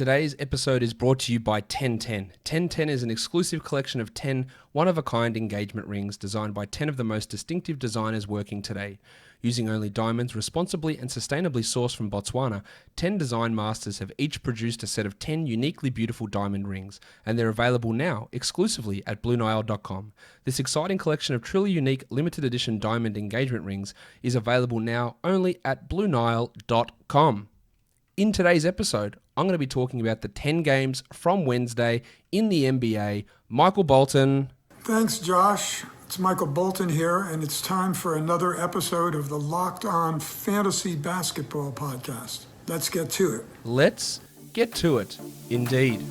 Today's episode is brought to you by 1010. 1010 is an exclusive collection of 10 one-of-a-kind engagement rings designed by 10 of the most distinctive designers working today. Using only diamonds responsibly and sustainably sourced from Botswana, 10 design masters have each produced a set of 10 uniquely beautiful diamond rings, and they're available now exclusively at BlueNile.com. This exciting collection of truly unique limited edition diamond engagement rings is available now only at BlueNile.com. In today's episode, I'm going to be talking about the 10 games from Wednesday in the NBA. Michael Bolton. Thanks, Josh. It's Michael Bolton here, and it's time for another episode of the Locked On Fantasy Basketball Podcast. Let's get to it. Let's get to it, indeed.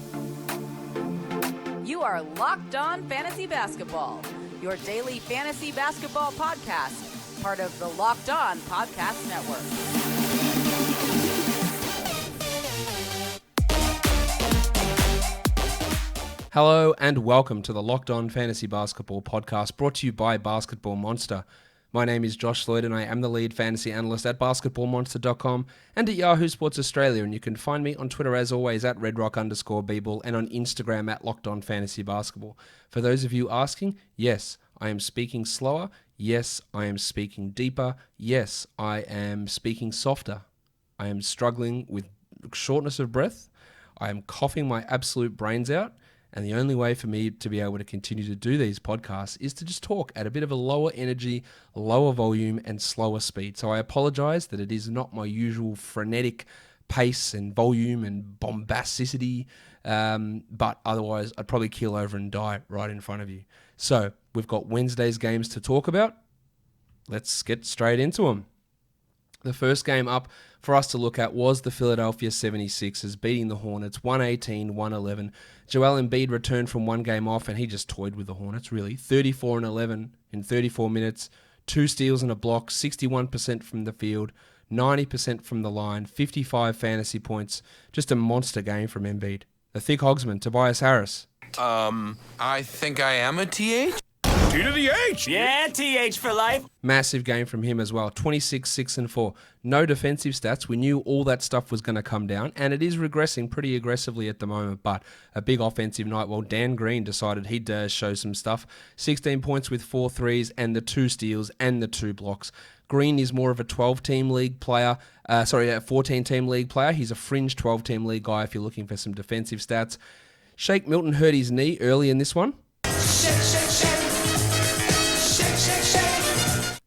You are Locked On Fantasy Basketball, your daily fantasy basketball podcast, part of the Locked On Podcast Network. Hello and welcome to the Locked On Fantasy Basketball Podcast, brought to you by Basketball Monster. My name is Josh Lloyd and I am the lead fantasy analyst at basketballmonster.com and at Yahoo Sports Australia, and you can find me on Twitter as always at redrock_bball and on Instagram at Locked On Fantasy Basketball. For those of you asking, yes, I am speaking slower. Yes, I am speaking deeper. Yes, I am speaking softer. I am struggling with shortness of breath. I am coughing my absolute brains out. And the only way for me to be able to continue to do these podcasts is to just talk at a bit of a lower energy, lower volume, and slower speed. So I apologize that it is not my usual frenetic pace and volume and bombasticity, but otherwise I'd probably keel over and die right in front of you. So we've got Wednesday's games to talk about. Let's get straight into them. The first game up for us to look at was the Philadelphia 76ers beating the Hornets 118-111. Joel Embiid returned from one game off and he just toyed with the Hornets, really. 34-11 in 34 minutes, 2 steals and a block, 61% from the field, 90% from the line, 55 fantasy points. Just a monster game from Embiid. The thick hogsman, Tobias Harris. I think I am a TH? T to the H! Yeah, TH for life. Massive game from him as well. 26, 6, and 4. No defensive stats. We knew all that stuff was going to come down, and it is regressing pretty aggressively at the moment, but a big offensive night. Well, Dan Green decided he'd show some stuff. 16 points with 4 threes and the 2 steals and the 2 blocks. Green is more of a 12-team league player. A 14-team league player. He's a fringe 12-team league guy if you're looking for some defensive stats. Shake Milton hurt his knee early in this one.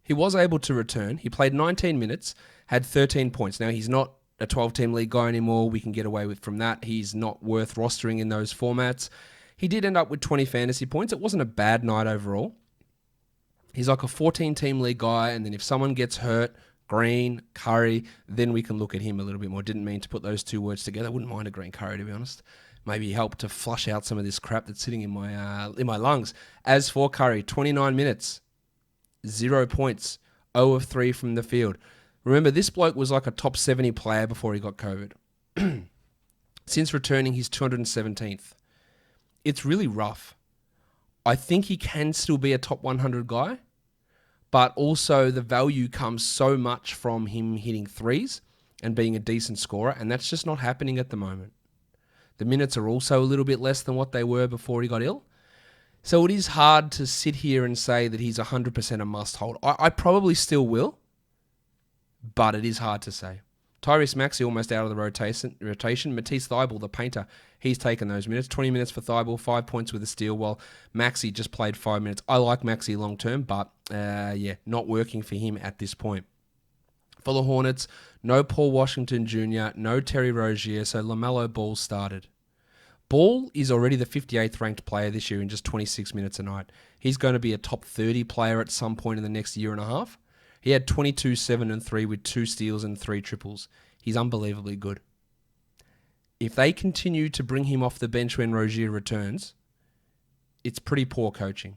He was able to return. He played 19 minutes, had 13 points. Now, he's not a 12-team league guy anymore. We can get away from that. He's not worth rostering in those formats. He did end up with 20 fantasy points. It wasn't a bad night overall. He's like a 14-team league guy, and then if someone gets hurt, Green, Curry, then we can look at him a little bit more. Didn't mean to put those two words together. Wouldn't mind a Green Curry, to be honest. Maybe help to flush out some of this crap that's sitting in my lungs. As for Curry, 29 minutes. 0 points, 0 of 3 from the field. Remember, this bloke was like a top 70 player before he got COVID. Since returning, he's 217th. It's really rough. I think he can still be a top 100 guy, but also the value comes so much from him hitting threes and being a decent scorer, and that's just not happening at the moment. The minutes are also a little bit less than what they were before he got ill. So it is hard to sit here and say that he's 100% a must-hold. I probably still will, but it is hard to say. Tyrese Maxey almost out of the rotation. Matisse Thybulle, the painter, he's taken those minutes. 20 minutes for Thybulle, 5 points with a steal, while Maxey just played 5 minutes. I like Maxey long-term, but not working for him at this point. For the Hornets, no Paul Washington Jr., no Terry Rozier, so LaMelo Ball started. Ball is already the 58th ranked player this year in just 26 minutes a night. He's going to be a top 30 player at some point in the next year and a half. He had 22, 7, and 3 with 2 steals and 3 triples. He's unbelievably good. If they continue to bring him off the bench when Rozier returns, it's pretty poor coaching.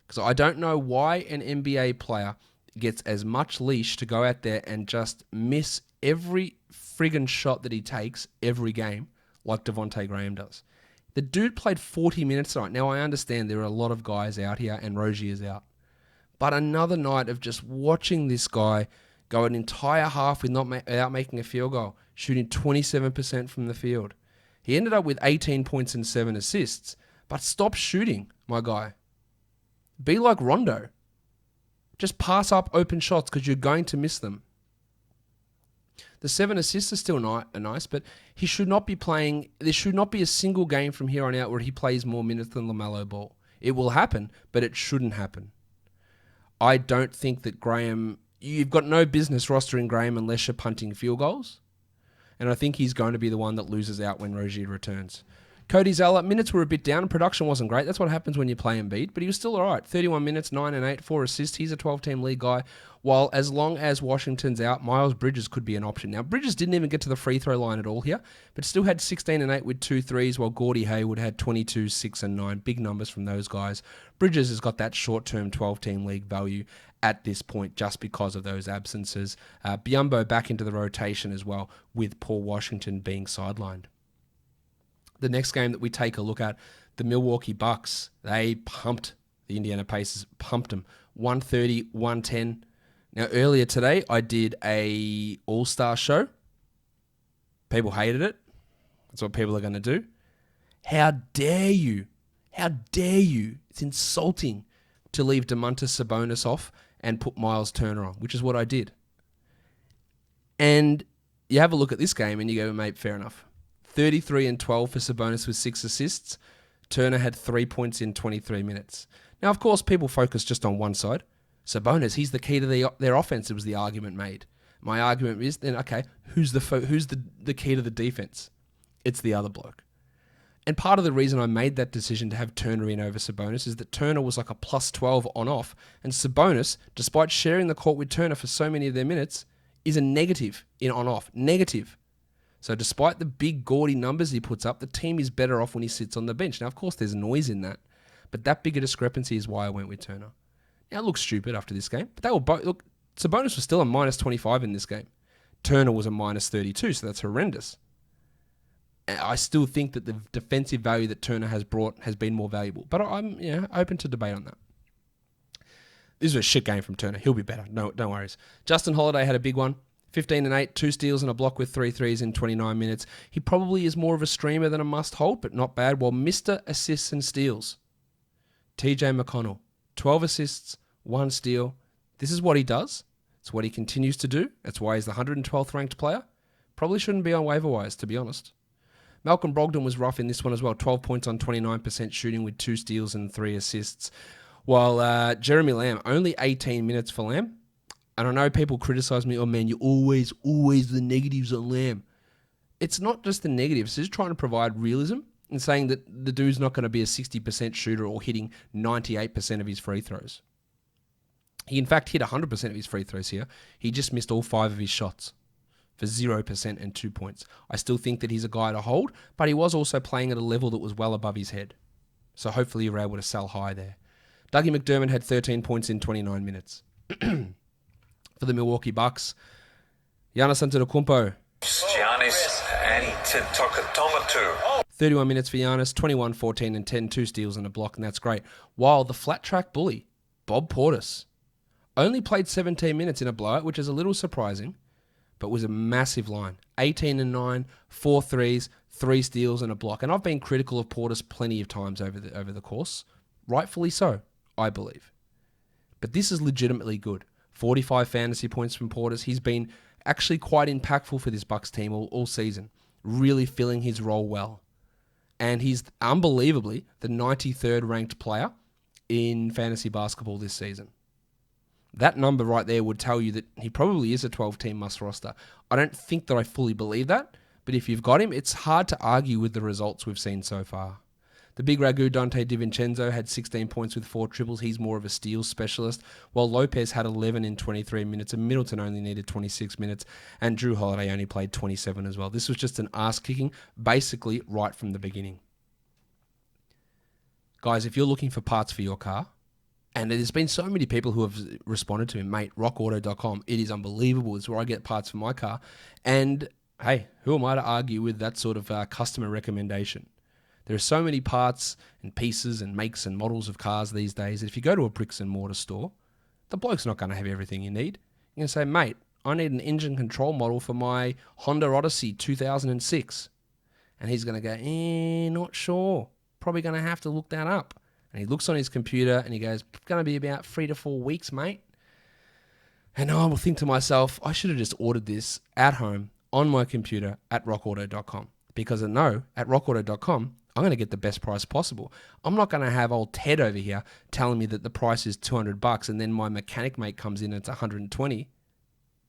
Because I don't know why an NBA player gets as much leash to go out there and just miss every friggin' shot that he takes every game like Devontae Graham does. The dude played 40 minutes tonight. Now, I understand there are a lot of guys out here and Rozier's out. But another night of just watching this guy go an entire half without making a field goal, shooting 27% from the field. He ended up with 18 points and 7 assists. But stop shooting, my guy. Be like Rondo. Just pass up open shots because you're going to miss them. The 7 assists are still nice, but he should not be playing. There should not be a single game from here on out where he plays more minutes than LaMelo Ball. It will happen, but it shouldn't happen. I don't think that Graham... You've got no business rostering Graham unless you're punting field goals. And I think he's going to be the one that loses out when Rozier returns. Cody Zeller, minutes were a bit down and production wasn't great. That's what happens when you play Embiid, but he was still all right. 31 minutes, 9 and 8, 4 assists. He's a 12-team league guy. While as long as Washington's out, Miles Bridges could be an option. Now, Bridges didn't even get to the free throw line at all here, but still had 16 and 8 with 2 threes, while Gordie Hayward had 22, 6 and 9. Big numbers from those guys. Bridges has got that short-term 12-team league value at this point just because of those absences. Biyombo back into the rotation as well, with Paul Washington being sidelined. The next game that we take a look at, the Milwaukee Bucks, they pumped the Indiana Pacers, pumped them 130, 110. Now, earlier today, I did a All-Star show. People hated it. That's what people are going to do. How dare you? How dare you? It's insulting to leave Domantas Sabonis off and put Miles Turner on, which is what I did. And you have a look at this game and you go, mate, fair enough. 33 and 12 for Sabonis with 6 assists. Turner had 3 points in 23 minutes. Now, of course, people focus just on one side. Sabonis, he's the key to their offense, was the argument made. My argument is, then, okay, who's the key to the defense? It's the other bloke. And part of the reason I made that decision to have Turner in over Sabonis is that Turner was like a plus 12 on-off, and Sabonis, despite sharing the court with Turner for so many of their minutes, is a negative in on-off. Negative. So despite the big gaudy numbers he puts up, the team is better off when he sits on the bench. Now, of course, there's noise in that, but that bigger discrepancy is why I went with Turner. Now, it looks stupid after this game, but they were both... Look, Sabonis was still a minus 25 in this game. Turner was a minus 32, so that's horrendous. I still think that the defensive value that Turner has brought has been more valuable, but I'm open to debate on that. This was a shit game from Turner. He'll be better. No, don't worry. Justin Holiday had a big one. 15 and 8, 2 steals and a block with 3 threes in 29 minutes. He probably is more of a streamer than a must-hold, but not bad. While Mr. Assists and Steals, TJ McConnell, 12 assists, 1 steal. This is what he does. It's what he continues to do. That's why he's the 112th ranked player. Probably shouldn't be on waiver wires, to be honest. Malcolm Brogdon was rough in this one as well. 12 points on 29% shooting with 2 steals and 3 assists. While Jeremy Lamb, only 18 minutes for Lamb. And I know people criticize me, oh man, you're always the negatives on Lamb. It's not just the negatives. It's just trying to provide realism and saying that the dude's not going to be a 60% shooter or hitting 98% of his free throws. He, in fact, hit 100% of his free throws here. He just missed all 5 of his shots for 0% and 2 points. I still think that he's a guy to hold, but he was also playing at a level that was well above his head. So hopefully you were able to sell high there. Dougie McDermott had 13 points in 29 minutes. For the Milwaukee Bucks, Giannis Antetokounmpo. Giannis Antetokounmpo. 31 minutes for Giannis, 21, 14, and 10, 2 steals and a block, and that's great. While the flat track bully, Bob Portis, only played 17 minutes in a blowout, which is a little surprising, but was a massive line. 18 and 9, 4 threes, 3 steals and a block. And I've been critical of Portis plenty of times over the course. Rightfully so, I believe. But this is legitimately good. 45 fantasy points from Portis. He's been actually quite impactful for this Bucks team all season, really filling his role well. And he's unbelievably the 93rd ranked player in fantasy basketball this season. That number right there would tell you that he probably is a 12-team must roster. I don't think that I fully believe that, but if you've got him, it's hard to argue with the results we've seen so far. The big Ragu Dante DiVincenzo had 16 points with 4 triples. He's more of a steals specialist, while Lopez had 11 in 23 minutes, and Middleton only needed 26 minutes, and Drew Holiday only played 27 as well. This was just an ass-kicking, basically right from the beginning. Guys, if you're looking for parts for your car, and there's been so many people who have responded to me, mate, rockauto.com, it is unbelievable. It's where I get parts for my car. And, hey, who am I to argue with that sort of customer recommendation? There are so many parts and pieces and makes and models of cars these days that if you go to a bricks and mortar store, the bloke's not going to have everything you need. You're going to say, mate, I need an engine control model for my Honda Odyssey 2006. And he's going to go, not sure. Probably going to have to look that up. And he looks on his computer and he goes, going to be about 3 to 4 weeks, mate. And I will think to myself, I should have just ordered this at home on my computer at rockauto.com. Because I know at rockauto.com, I'm going to get the best price possible. I'm not going to have old Ted over here telling me that the price is $200 and then my mechanic mate comes in and it's $120.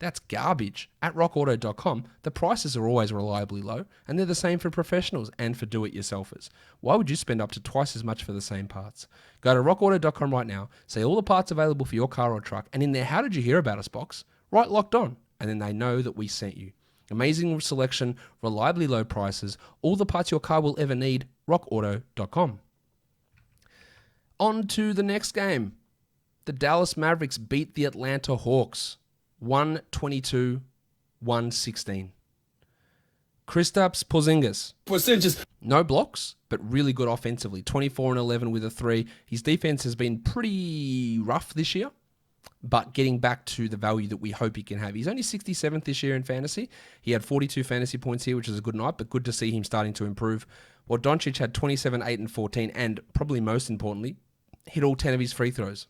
That's garbage. At rockauto.com, the prices are always reliably low, and they're the same for professionals and for do-it-yourselfers. Why would you spend up to twice as much for the same parts? Go to rockauto.com right now, see all the parts available for your car or truck, and in their How Did You Hear About Us box, write Locked On, and then they know that we sent you. Amazing selection, reliably low prices, all the parts your car will ever need, rockauto.com. On to the next game. The Dallas Mavericks beat the Atlanta Hawks 122-116. Kristaps Porzingis. No blocks, but really good offensively. 24 and 11 with a 3. His defense has been pretty rough this year, but getting back to the value that we hope he can have. He's only 67th this year in fantasy. He had 42 fantasy points here, which is a good night, but good to see him starting to improve. While Doncic had 27, 8, and 14, and probably most importantly, hit all 10 of his free throws.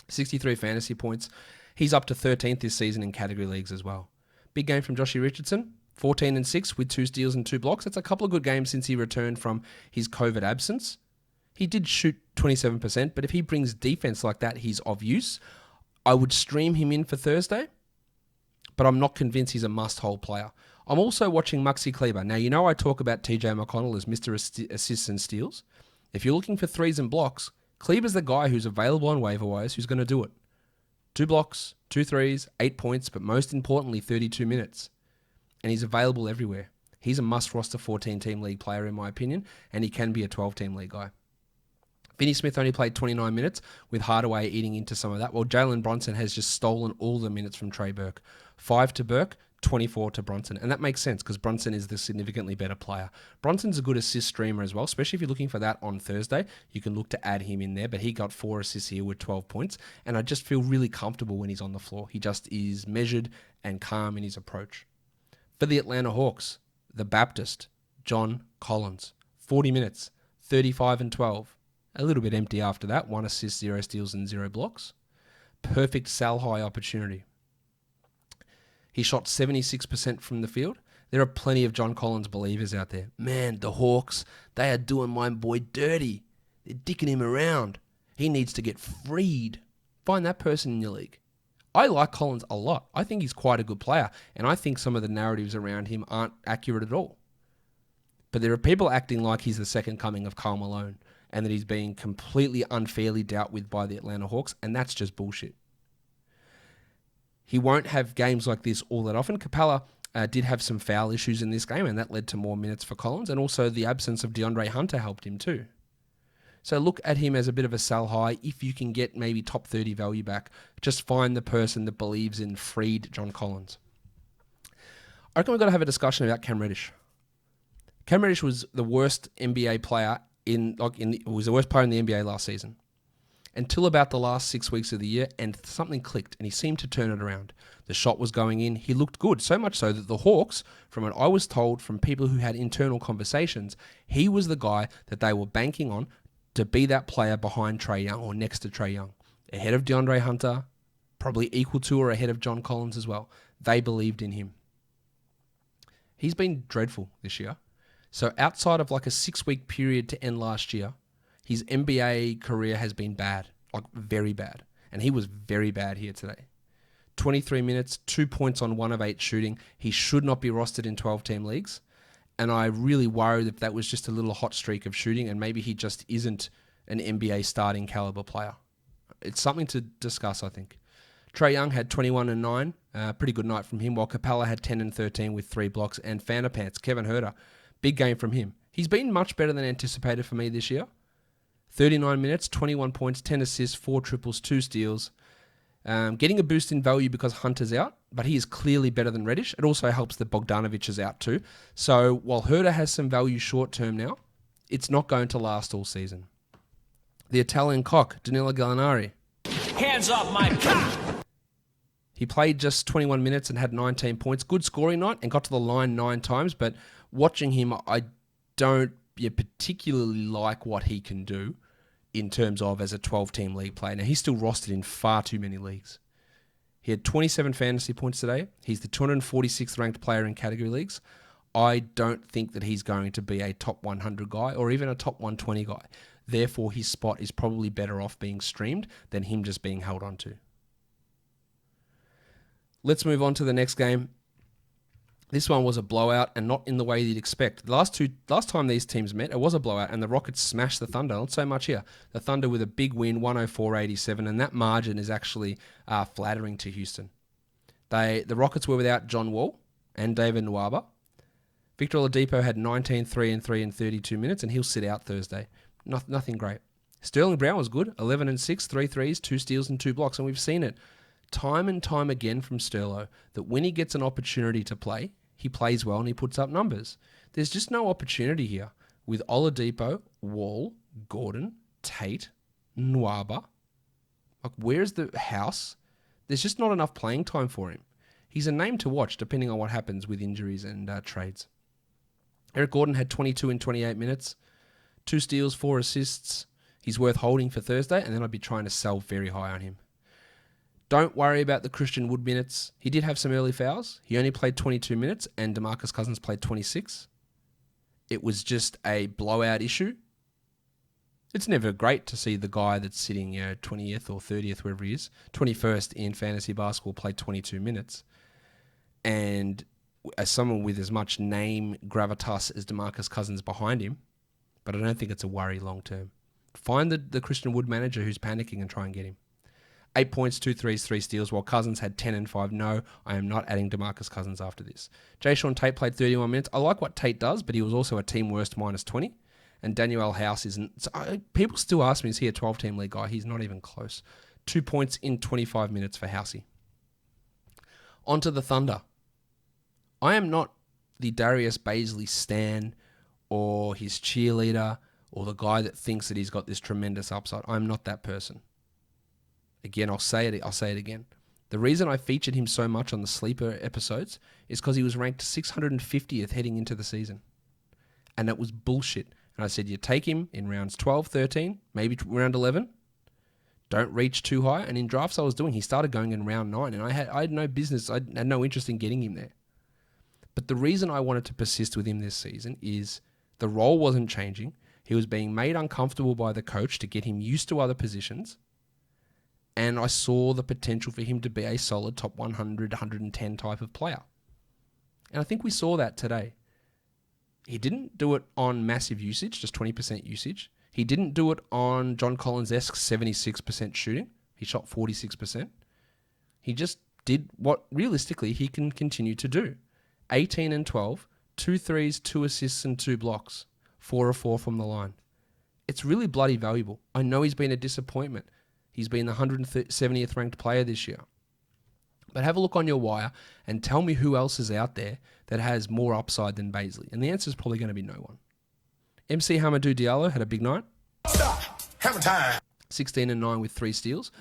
63 fantasy points. He's up to 13th this season in category leagues as well. Big game from Joshie Richardson, 14 and 6 with 2 steals and 2 blocks. That's a couple of good games since he returned from his COVID absence. He did shoot 27%, but if he brings defense like that, he's of use. I would stream him in for Thursday, but I'm not convinced he's a must-hold player. I'm also watching Maxi Kleber. Now, you know I talk about TJ McConnell as Mr. Assists and Steals. If you're looking for threes and blocks, Kleber's the guy who's available on waiver wires who's going to do it. 2 blocks, 2 threes, 8 points, but most importantly, 32 minutes. And he's available everywhere. He's a must-roster 14-team league player, in my opinion, and he can be a 12-team league guy. Finney Smith only played 29 minutes, with Hardaway eating into some of that, while Jalen Brunson has just stolen all the minutes from Trey Burke. 5 to Burke, 24 to Brunson. And that makes sense, because Brunson is the significantly better player. Brunson's a good assist streamer as well, especially if you're looking for that on Thursday. You can look to add him in there, but he got 4 assists here with 12 points, and I just feel really comfortable when he's on the floor. He just is measured and calm in his approach. For the Atlanta Hawks, the Baptist, John Collins. 40 minutes, 35 and 12. A little bit empty after that. 1 assist, 0 steals, and 0 blocks. Perfect sell-high opportunity. He shot 76% from the field. There are plenty of John Collins believers out there. Man, the Hawks, they are doing my boy dirty. They're dicking him around. He needs to get freed. Find that person in your league. I like Collins a lot. I think he's quite a good player, and I think some of the narratives around him aren't accurate at all. But there are people acting like he's the second coming of Karl Malone, and that he's being completely unfairly dealt with by the Atlanta Hawks, and that's just bullshit. He won't have games like this all that often. Capella did have some foul issues in this game, and that led to more minutes for Collins, and also the absence of DeAndre Hunter helped him too. So look at him as a bit of a sell high. If you can get maybe top 30 value back, just find the person that believes in freed John Collins. I reckon we've got to have a discussion about Cam Reddish. Cam Reddish was the worst NBA player was the worst player in the NBA last season. Until about the last 6 weeks of the year, and something clicked, and he seemed to turn it around. The shot was going in. He looked good, so much so that the Hawks, from what I was told from people who had internal conversations, he was the guy that they were banking on to be that player behind Trae Young or next to Trae Young. Ahead of DeAndre Hunter, probably equal to or ahead of John Collins as well. They believed in him. He's been dreadful this year. So outside of like a 6-week period to end last year, his NBA career has been bad, like very bad. And he was very bad here today. 23 minutes, 2 points on 1 of 8 shooting. He should not be rostered in 12-team leagues. And I really worried if that was just a little hot streak of shooting and maybe he just isn't an NBA starting caliber player. It's something to discuss, I think. Trae Young had 21 and 9, pretty good night from him, while Capella had 10 and 13 with 3 blocks, and Fanapants, Kevin Huerter, big game from him. He's been much better than anticipated for me this year. 39 minutes, 21 points, 10 assists, 4 triples, 2 steals. Getting a boost in value because Hunter's out, but he is clearly better than Reddish. It also helps that Bogdanovic is out too. So while Huerter has some value short term now, it's not going to last all season. The Italian cock, Danilo Gallinari. Hands off my cock! He played just 21 minutes and had 19 points. Good scoring night and got to the line 9 times. But watching him, I don't particularly like what he can do in terms of as a 12-team league player. Now, he's still rostered in far too many leagues. He had 27 fantasy points today. He's the 246th ranked player in category leagues. I don't think that he's going to be a top 100 guy or even a top 120 guy. Therefore, his spot is probably better off being streamed than him just being held on to. Let's move on to the next game. This one was a blowout and not in the way you'd expect. Last time these teams met, it was a blowout and the Rockets smashed the Thunder. Not so much here. The Thunder with a big win, 104-87, and that margin is actually flattering to Houston. The Rockets were without John Wall and David Nwaba. Victor Oladipo had 19, 3 and 3 in 32 minutes, and he'll sit out Thursday. Nothing great. Sterling Brown was good, 11 and 6, 3 threes, 2 steals and 2 blocks, and we've seen it time and time again from Sterlo that when he gets an opportunity to play, he plays well and he puts up numbers. There's just no opportunity here with Oladipo, Wall, Gordon, Tate, Nwaba. Like, where's the house? There's just not enough playing time for him. He's a name to watch depending on what happens with injuries and trades. Eric Gordon had 22 in 28 minutes, 2 steals, 4 assists. He's worth holding for Thursday, and then I'd be trying to sell very high on him. Don't worry about the Christian Wood minutes. He did have some early fouls. He only played 22 minutes, and DeMarcus Cousins played 26. It was just a blowout issue. It's never great to see the guy that's sitting 20th or 30th, wherever he is, 21st in fantasy basketball, play 22 minutes. And as someone with as much name gravitas as DeMarcus Cousins behind him, but I don't think it's a worry long term. Find the Christian Wood manager who's panicking and try and get him. 8 points, 2 threes, 3 steals, while Cousins had 10 and 5. No, I am not adding DeMarcus Cousins after this. Jayshawn Tate played 31 minutes. I like what Tate does, but he was also a team worst minus 20. And Daniel House isn't. So people still ask me, is he a 12-team league guy? He's not even close. 2 points in 25 minutes for Housey. On to the Thunder. I am not the Darius Baisley stan or his cheerleader or the guy that thinks that he's got this tremendous upside. I'm not that person. Again, I'll say it again. The reason I featured him so much on the sleeper episodes is because he was ranked 650th heading into the season. And that was bullshit. And I said, you take him in rounds 12, 13, maybe round 11. Don't reach too high. And in drafts I was doing, he started going in round 9. And I had no business, I had no interest in getting him there. But the reason I wanted to persist with him this season is the role wasn't changing. He was being made uncomfortable by the coach to get him used to other positions. And I saw the potential for him to be a solid top 100, 110 type of player. And I think we saw that today. He didn't do it on massive usage, just 20% usage. He didn't do it on John Collins-esque 76% shooting. He shot 46%. He just did what realistically he can continue to do. 18 and 12, 2 threes, 2 assists and 2 blocks, 4 of 4 from the line. It's really bloody valuable. I know he's been a disappointment. He's been the 170th ranked player this year. But have a look on your wire and tell me who else is out there that has more upside than Baisley. And the answer is probably going to be no one. MC Hamidou Diallo had a big night. Stop. Hammer time. 16 and 9 with 3 steals.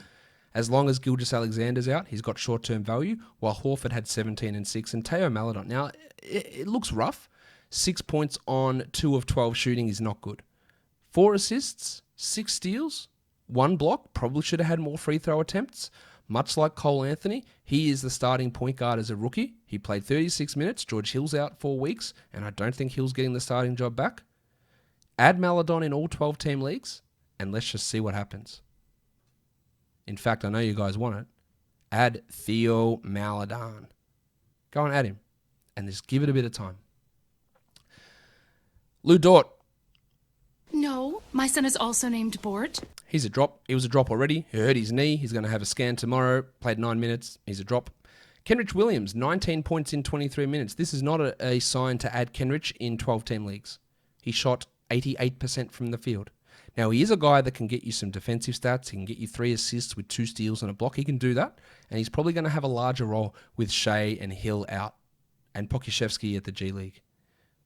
As long as Gilgeous-Alexander's out, he's got short-term value, while Horford had 17 and 6. And Teo Maledon, now, it looks rough. 6 points on 2 of 12 shooting is not good. 4 assists, 6 steals, 1 block, probably should have had more free throw attempts. Much like Cole Anthony, he is the starting point guard as a rookie. He played 36 minutes. George Hill's out 4 weeks, and I don't think Hill's getting the starting job back. Add Maledon in all 12-team leagues, and let's just see what happens. In fact, I know you guys want it. Add Theo Maledon. Go and add him, and just give it a bit of time. Lou Dort. No, my son is also named Bort. He's a drop. He was a drop already. He hurt his knee. He's going to have a scan tomorrow. Played 9 minutes. He's a drop. Kenrich Williams, 19 points in 23 minutes. This is not a sign to add Kenrich in 12-team leagues. He shot 88% from the field. Now, he is a guy that can get you some defensive stats. He can get you 3 assists with 2 steals and a block. He can do that. And he's probably going to have a larger role with Shea and Hill out and Pokusevski at the G League.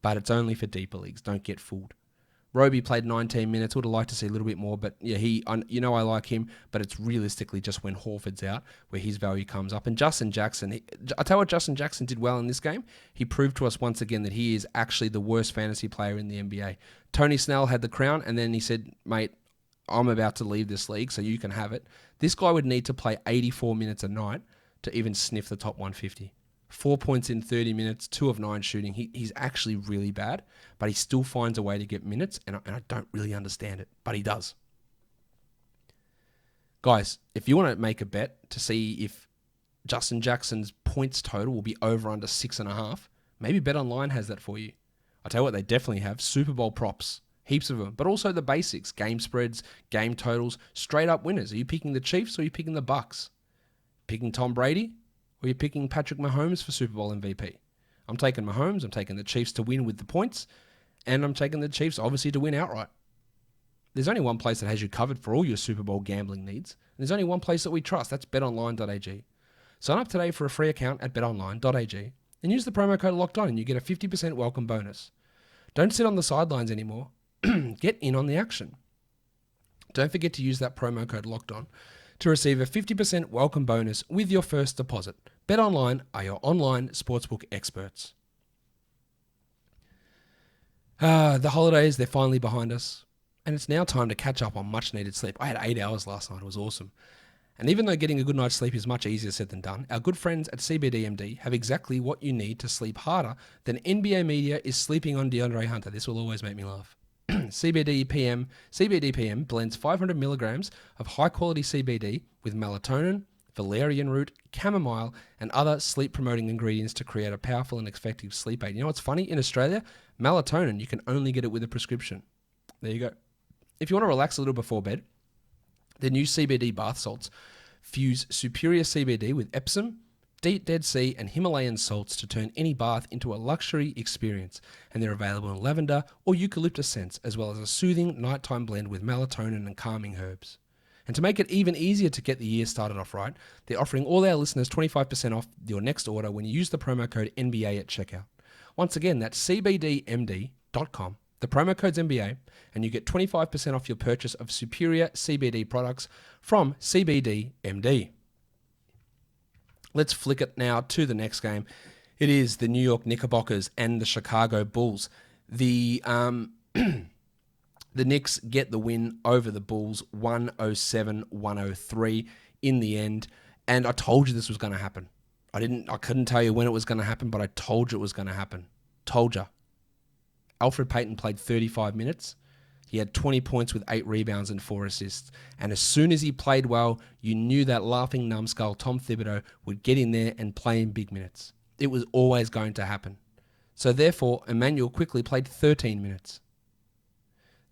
But it's only for deeper leagues. Don't get fooled. Roby played 19 minutes. Would have liked to see a little bit more, but yeah, I like him, but it's realistically just when Horford's out where his value comes up. And Justin Jackson, I tell you what Justin Jackson did well in this game. He proved to us once again that he is actually the worst fantasy player in the NBA. Tony Snell had the crown, and then he said, mate, I'm about to leave this league, so you can have it. This guy would need to play 84 minutes a night to even sniff the top 150. 4 points in 30 minutes, 2 of 9 shooting. He's actually really bad, but he still finds a way to get minutes, and I don't really understand it, but he does. Guys, if you want to make a bet to see if Justin Jackson's points total will be over under 6.5, maybe BetOnline has that for you. I'll tell you what, they definitely have Super Bowl props. Heaps of them, but also the basics, game spreads, game totals, straight up winners. Are you picking the Chiefs or are you picking the Bucks? Picking Tom Brady? Or are you picking Patrick Mahomes for Super Bowl MVP? I'm taking Mahomes. I'm taking the Chiefs to win with the points. And I'm taking the Chiefs, obviously, to win outright. There's only one place that has you covered for all your Super Bowl gambling needs. And there's only one place that we trust. That's betonline.ag. Sign up today for a free account at betonline.ag and use the promo code LOCKEDON and you get a 50% welcome bonus. Don't sit on the sidelines anymore. Get in on the action. Don't forget to use that promo code LOCKEDON to receive a 50% welcome bonus with your first deposit. BetOnline are your online sportsbook experts. The holidays, they're finally behind us, and it's now time to catch up on much-needed sleep. I had 8 hours last night. It was awesome. And even though getting a good night's sleep is much easier said than done, our good friends at CBDMD have exactly what you need to sleep harder than NBA media is sleeping on DeAndre Hunter. This will always make me laugh. CBD-PM blends 500 milligrams of high-quality CBD with melatonin, valerian root, chamomile, and other sleep-promoting ingredients to create a powerful and effective sleep aid. You know what's funny? In Australia, melatonin, you can only get it with a prescription. There you go. If you want to relax a little before bed, the new CBD bath salts fuse superior CBD with Epsom, Dead Sea, and Himalayan salts to turn any bath into a luxury experience. And they're available in lavender or eucalyptus scents, as well as a soothing nighttime blend with melatonin and calming herbs. And to make it even easier to get the year started off right, they're offering all our listeners 25% off your next order when you use the promo code NBA at checkout. Once again, that's cbdmd.com. The promo code's NBA, and you get 25% off your purchase of superior CBD products from CBDMD. Let's flick it now to the next game. It is the New York Knickerbockers and the Chicago Bulls. The Knicks get the win over the Bulls, 107-103 in the end. And I told you this was going to happen. I couldn't tell you when it was going to happen, but I told you it was going to happen. Told you. Alfred Payton played 35 minutes. He had 20 points with 8 rebounds and 4 assists. And as soon as he played well, you knew that laughing numbskull Tom Thibodeau would get in there and play in big minutes. It was always going to happen. So therefore, Emmanuel quickly played 13 minutes.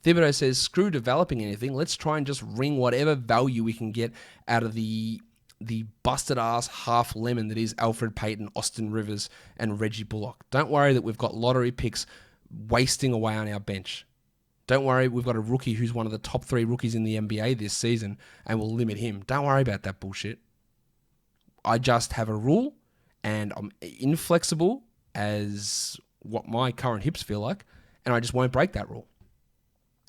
Thibodeau says, screw developing anything. Let's try and just wring whatever value we can get out of the busted-ass half lemon that is Alfred Payton, Austin Rivers, and Reggie Bullock. Don't worry that we've got lottery picks wasting away on our bench. Don't worry, we've got a rookie who's one of the top 3 rookies in the NBA this season, and we'll limit him. Don't worry about that bullshit. I just have a rule, and I'm inflexible as what my current hips feel like, and I just won't break that rule.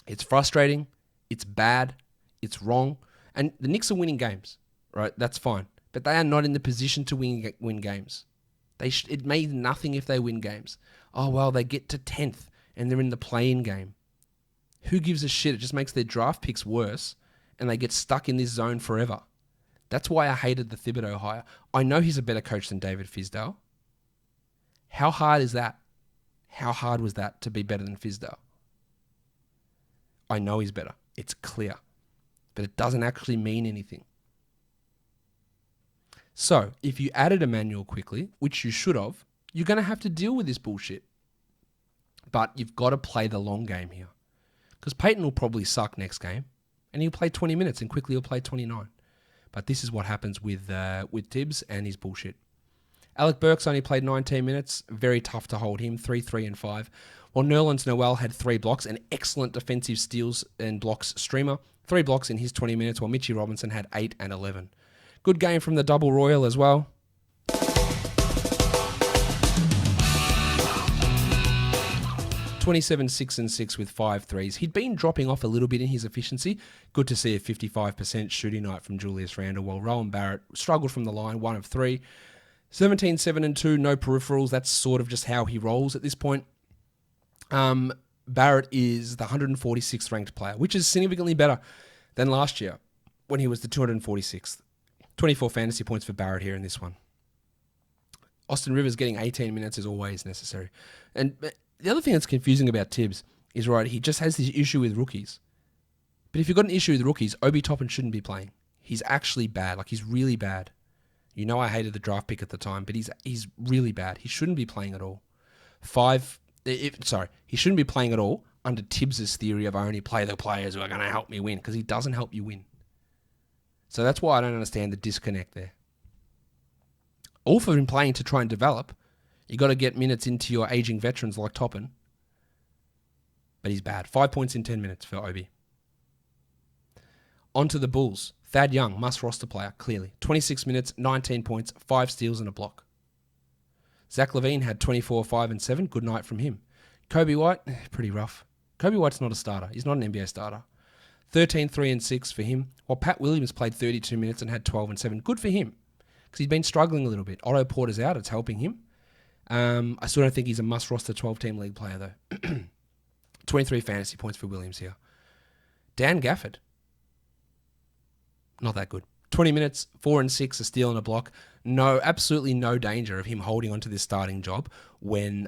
It's frustrating, it's bad, it's wrong, and the Knicks are winning games, right? That's fine, but they are not in the position to win games. It means nothing if they win games. Oh, well, they get to 10th, and they're in the play-in game. Who gives a shit? It just makes their draft picks worse, and they get stuck in this zone forever. That's why I hated the Thibodeau hire. I know he's a better coach than David Fizdale. How hard is that? How hard was that to be better than Fizdale? I know he's better. It's clear. But it doesn't actually mean anything. So, if you added Emmanuel quickly, which you should have, you're going to have to deal with this bullshit. But you've got to play the long game here. Because Peyton will probably suck next game, and he'll play 20 minutes, and quickly he'll play 29. But this is what happens with Tibbs and his bullshit. Alec Burks only played 19 minutes. Very tough to hold him, 3, 3, and 5. While Nerlens Noel had 3 blocks, an excellent defensive steals and blocks streamer. 3 blocks in his 20 minutes, while Mitchie Robinson had 8 and 11. Good game from the double royal as well. 27, 6 and 6 with 5 threes. He'd been dropping off a little bit in his efficiency. Good to see a 55% shooting night from Julius Randle, while Rowan Barrett struggled from the line, 1 of 3. 17, 7 and 2, no peripherals. That's sort of just how he rolls at this point. Barrett is the 146th ranked player, which is significantly better than last year when he was the 246th. 24 fantasy points for Barrett here in this one. Austin Rivers getting 18 minutes is always necessary. And the other thing that's confusing about Tibbs is, right, he just has this issue with rookies. But if you've got an issue with rookies, Obi Toppin shouldn't be playing. He's actually bad. Like, he's really bad. You know I hated the draft pick at the time, but he's really bad. He shouldn't be playing at all. He shouldn't be playing at all under Tibbs' theory of I only play the players who are going to help me win, because he doesn't help you win. So that's why I don't understand the disconnect there. All for him playing to try and develop. You got to get minutes into your aging veterans like Toppin. But he's bad. 5 points in 10 minutes for Obi. On to the Bulls. Thad Young, must roster player, clearly. 26 minutes, 19 points, 5 steals and a block. Zach LaVine had 24, 5 and 7. Good night from him. Kobe White, pretty rough. Kobe White's not a starter. He's not an NBA starter. 13, 3 and 6 for him. While Pat Williams played 32 minutes and had 12 and 7. Good for him, because he's been struggling a little bit. Otto Porter's out. It's helping him. I still don't think he's a must-roster 12-team league player, though. 23 fantasy points for Williams here. Dan Gafford. Not that good. 20 minutes, 4 and 6, a steal and a block. No, absolutely no danger of him holding onto this starting job when,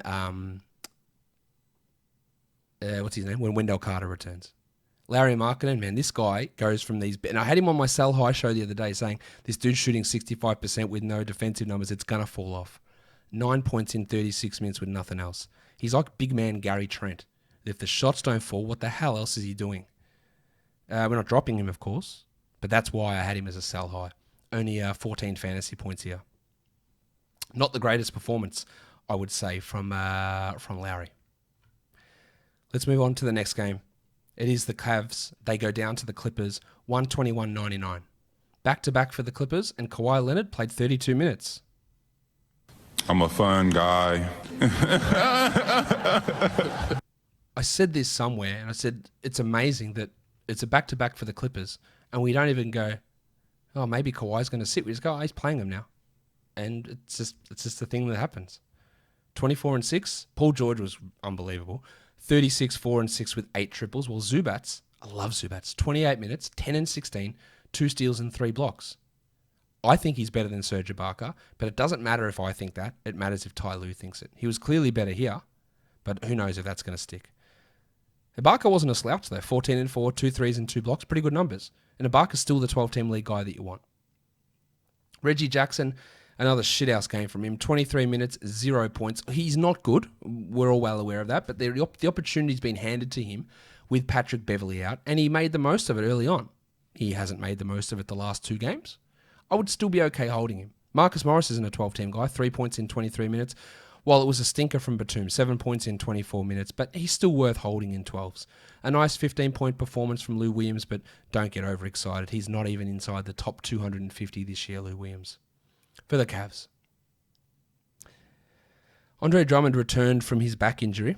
when Wendell Carter returns. Larry Markkinen, man, this guy goes from these... And I had him on my sell high show the other day saying, this dude's shooting 65% with no defensive numbers. It's going to fall off. 9 points in 36 minutes with nothing else. He's like big man Gary Trent. If the shots don't fall, what the hell else is he doing? We're not dropping him, of course, but that's why I had him as a sell high. Only 14 fantasy points here. Not the greatest performance, I would say, from Lowry. Let's move on to the next game. It is the Cavs. They go down to the Clippers, 121-99. Back-to-back for the Clippers, and Kawhi Leonard played 32 minutes. I'm a fun guy. I said this somewhere, and I said it's amazing that it's a back-to-back for the Clippers, and we don't even go, oh, maybe Kawhi's going to sit. We just go, oh, he's playing him now. And it's just the thing that happens. 24 and 6. Paul George was unbelievable. 36, 4 and 6 with 8 triples. Well, Zubats, I love Zubats. 28 minutes, 10 and 16, 2 steals and 3 blocks. I think he's better than Serge Ibaka, but it doesn't matter if I think that. It matters if Ty Lue thinks it. He was clearly better here, but who knows if that's going to stick. Ibaka wasn't a slouch, though. 14 and 4, 2 threes and 2 blocks. Pretty good numbers. And Ibaka's still the 12-team league guy that you want. Reggie Jackson, another shithouse game from him. 23 minutes, 0 points. He's not good. We're all well aware of that, but the opportunity's been handed to him with Patrick Beverley out, and he made the most of it early on. He hasn't made the most of it the last 2 games. I would still be okay holding him. Marcus Morris isn't a 12-team guy. 3 points in 23 minutes. While it was a stinker from Batum, 7 points in 24 minutes, but he's still worth holding in 12s. A nice 15-point performance from Lou Williams, but don't get overexcited. He's not even inside the top 250 this year, Lou Williams. For the Cavs. Andre Drummond returned from his back injury.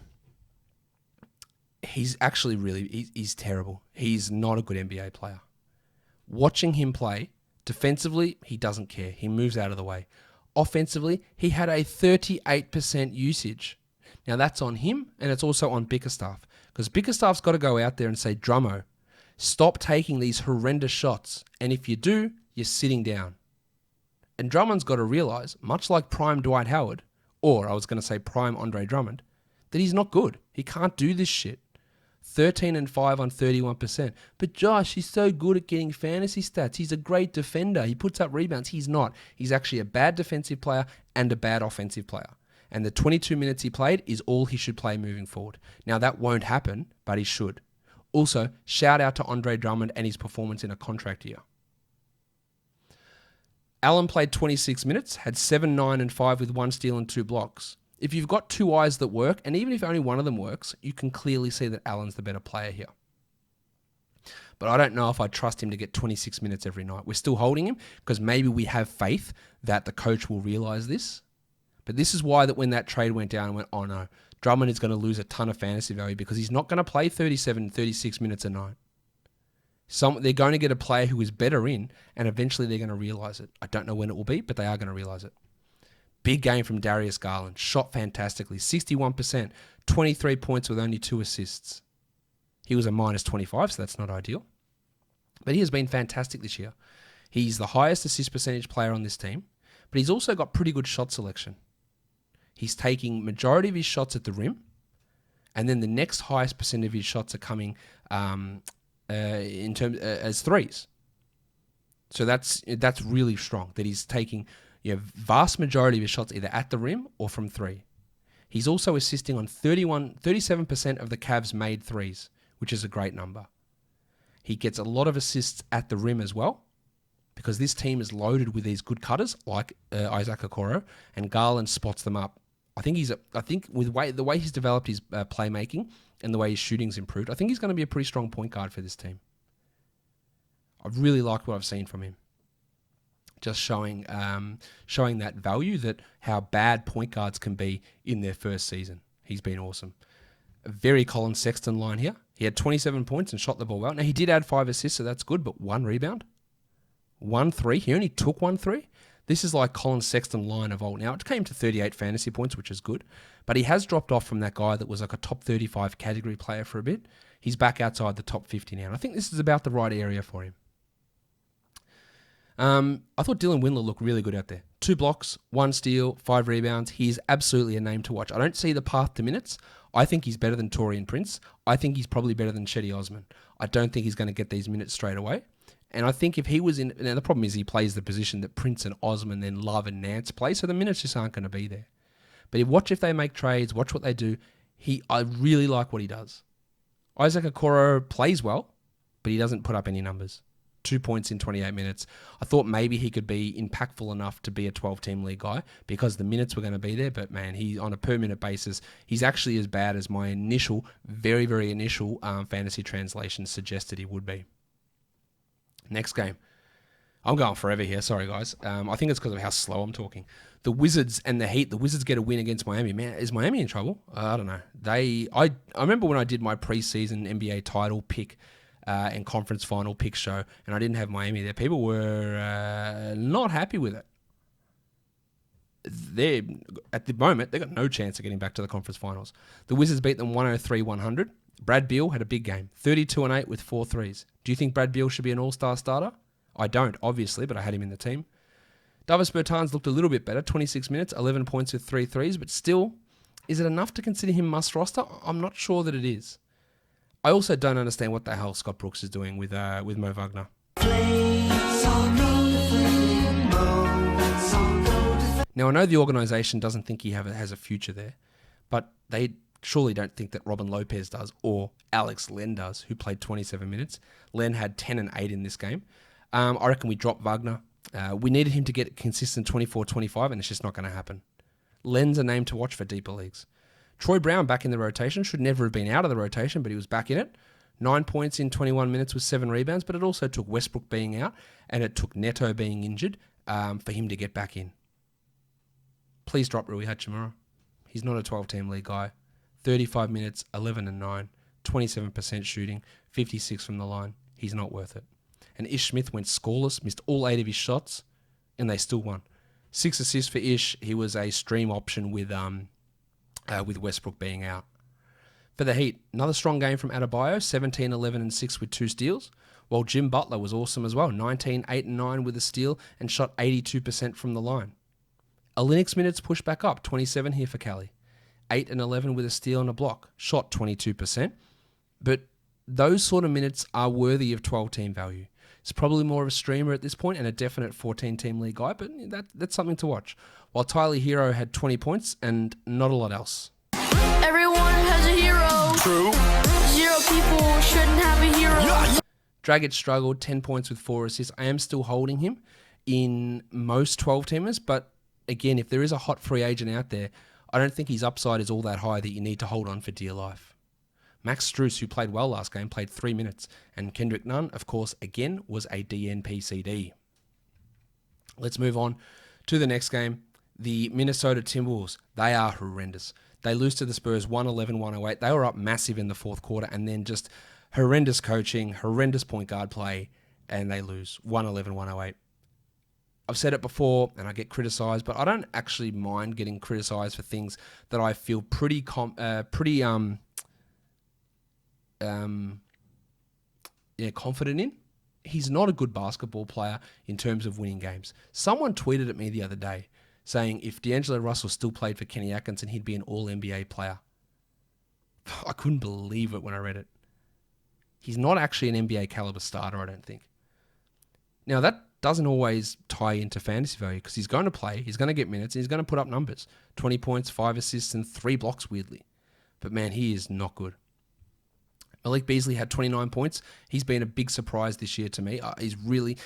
He's actually he's terrible. He's not a good NBA player. Watching him play, defensively, he doesn't care. He moves out of the way. Offensively, he had a 38% usage. Now, that's on him, and it's also on Bickerstaff. Because Bickerstaff's got to go out there and say, Drummo, stop taking these horrendous shots. And if you do, you're sitting down. And Drummond's got to realize, much like prime Dwight Howard, or I was going to say prime Andre Drummond, that he's not good. He can't do this shit. 13 and 5 on 31%. But Josh, he's so good at getting fantasy stats. He's a great defender. He puts up rebounds. He's not. He's actually a bad defensive player and a bad offensive player. And the 22 minutes he played is all he should play moving forward. Now, that won't happen, but he should. Also, shout out to Andre Drummond and his performance in a contract year. Allen played 26 minutes, had 7, 9, and 5 with 1 steal and 2 blocks. If you've got 2 eyes that work, and even if only one of them works, you can clearly see that Allen's the better player here. But I don't know if I trust him to get 26 minutes every night. We're still holding him because maybe we have faith that the coach will realize this. But this is why that when that trade went down, I went, oh no, Drummond is going to lose a ton of fantasy value because he's not going to play 37, 36 minutes a night. They're going to get a player who is better in, and eventually they're going to realize it. I don't know when it will be, but they are going to realize it. Big game from Darius Garland. Shot fantastically. 61%, 23 points with only 2 assists. He was a minus 25, so that's not ideal. But he has been fantastic this year. He's the highest assist percentage player on this team, but he's also got pretty good shot selection. He's taking majority of his shots at the rim, and then the next highest percent of his shots are coming as threes. So that's really strong, that he's taking vast majority of his shots either at the rim or from 3. He's also assisting on 37% of the Cavs made threes, which is a great number. He gets a lot of assists at the rim as well, because this team is loaded with these good cutters like Isaac Okoro, and Garland spots them up. I think with the way he's developed his playmaking and the way his shooting's improved, I think he's going to be a pretty strong point guard for this team. I really like what I've seen from him. Just showing that value, that how bad point guards can be in their first season. He's been awesome. A very Colin Sexton line here. He had 27 points and shot the ball well. Now, he did add 5 assists, so that's good, but 1 rebound. 1 3. He only took 1 3. This is like Colin Sexton line of old. Now, it came to 38 fantasy points, which is good, but he has dropped off from that guy that was like a top 35 category player for a bit. He's back outside the top 50 now, and I think this is about the right area for him. I thought Dylan Windler looked really good out there. 2 blocks, 1 steal, 5 rebounds. He's absolutely a name to watch. I don't see the path to minutes. I think he's better than Taurean Prince. I think he's probably better than Chetty Osman. I don't think he's going to get these minutes straight away. And I think if he was in... Now, the problem is he plays the position that Prince and Osman, then Love and Nance play, so the minutes just aren't going to be there. But watch if they make trades, watch what they do. I really like what he does. Isaac Okoro plays well, but he doesn't put up any numbers. 2 points in 28 minutes. I thought maybe he could be impactful enough to be a 12-team league guy because the minutes were going to be there, but man, he on a per-minute basis, he's actually as bad as my initial, very, very initial fantasy translation suggested he would be. Next game. I'm going forever here. Sorry, guys. I think it's because of how slow I'm talking. The Wizards and the Heat. The Wizards get a win against Miami. Man, is Miami in trouble? I don't know. I remember when I did my preseason NBA title pick and conference final pick show, and I didn't have Miami there. People were not happy with it. At the moment, they've got no chance of getting back to the conference finals. The Wizards beat them 103-100. Brad Beal had a big game, 32-8 with 4 threes. Do you think Brad Beal should be an all-star starter? I don't, obviously, but I had him in the team. Davis Bertans looked a little bit better, 26 minutes, 11 points with 3 threes, but still, is it enough to consider him must roster? I'm not sure that it is. I also don't understand what the hell Scott Brooks is doing with Mo Wagner. Now, I know the organisation doesn't think he has a future there, but they surely don't think that Robin Lopez does or Alex Len does, who played 27 minutes. Len had 10 and 8 in this game. I reckon we drop Wagner. We needed him to get consistent 24-25, and it's just not going to happen. Len's a name to watch for deeper leagues. Troy Brown back in the rotation. Should never have been out of the rotation, but he was back in it. 9 points in 21 minutes with 7 rebounds, but it also took Westbrook being out, and it took Neto being injured for him to get back in. Please drop Rui Hachimura. He's not a 12-team league guy. 35 minutes, 11 and 9, 27% shooting, 56 from the line. He's not worth it. And Ish Smith went scoreless, missed all 8 of his shots, and they still won. 6 assists for Ish. He was a stream option with Westbrook being out. For the Heat, another strong game from Adebayo, 17, 11 and 6 with 2 steals, while Jim Butler was awesome as well, 19, 8 and 9 with a steal and shot 82% from the line. Olynyk minutes pushed back up, 27 here for Cali. 8 and 11 with a steal and a block, shot 22%. But those sort of minutes are worthy of 12-team value. He's probably more of a streamer at this point and a definite 14-team league guy, but that's something to watch. While Tyler Hero had 20 points and not a lot else. Everyone has a hero. True. 0 people shouldn't have a hero. Yeah. Dragic struggled, 10 points with 4 assists. I am still holding him in most 12-teamers, but again, if there is a hot free agent out there, I don't think his upside is all that high that you need to hold on for dear life. Max Strus, who played well last game, played 3 minutes. And Kendrick Nunn, of course, again, was a DNP CD. Let's move on to the next game. The Minnesota Timberwolves, they are horrendous. They lose to the Spurs 111-108. They were up massive in the fourth quarter and then just horrendous coaching, horrendous point guard play, and they lose 111-108. I've said it before and I get criticised, but I don't actually mind getting criticised for things that I feel pretty confident in. He's not a good basketball player in terms of winning games. Someone tweeted at me the other day saying if D'Angelo Russell still played for Kenny Atkinson, he'd be an all-NBA player. I couldn't believe it when I read it. He's not actually an NBA caliber starter, I don't think. Now, that doesn't always tie into fantasy value because he's going to play, he's going to get minutes, and he's going to put up numbers. 20 points, 5 assists, and 3 blocks, weirdly. But man, he is not good. Malik Beasley had 29 points. He's been a big surprise this year to me.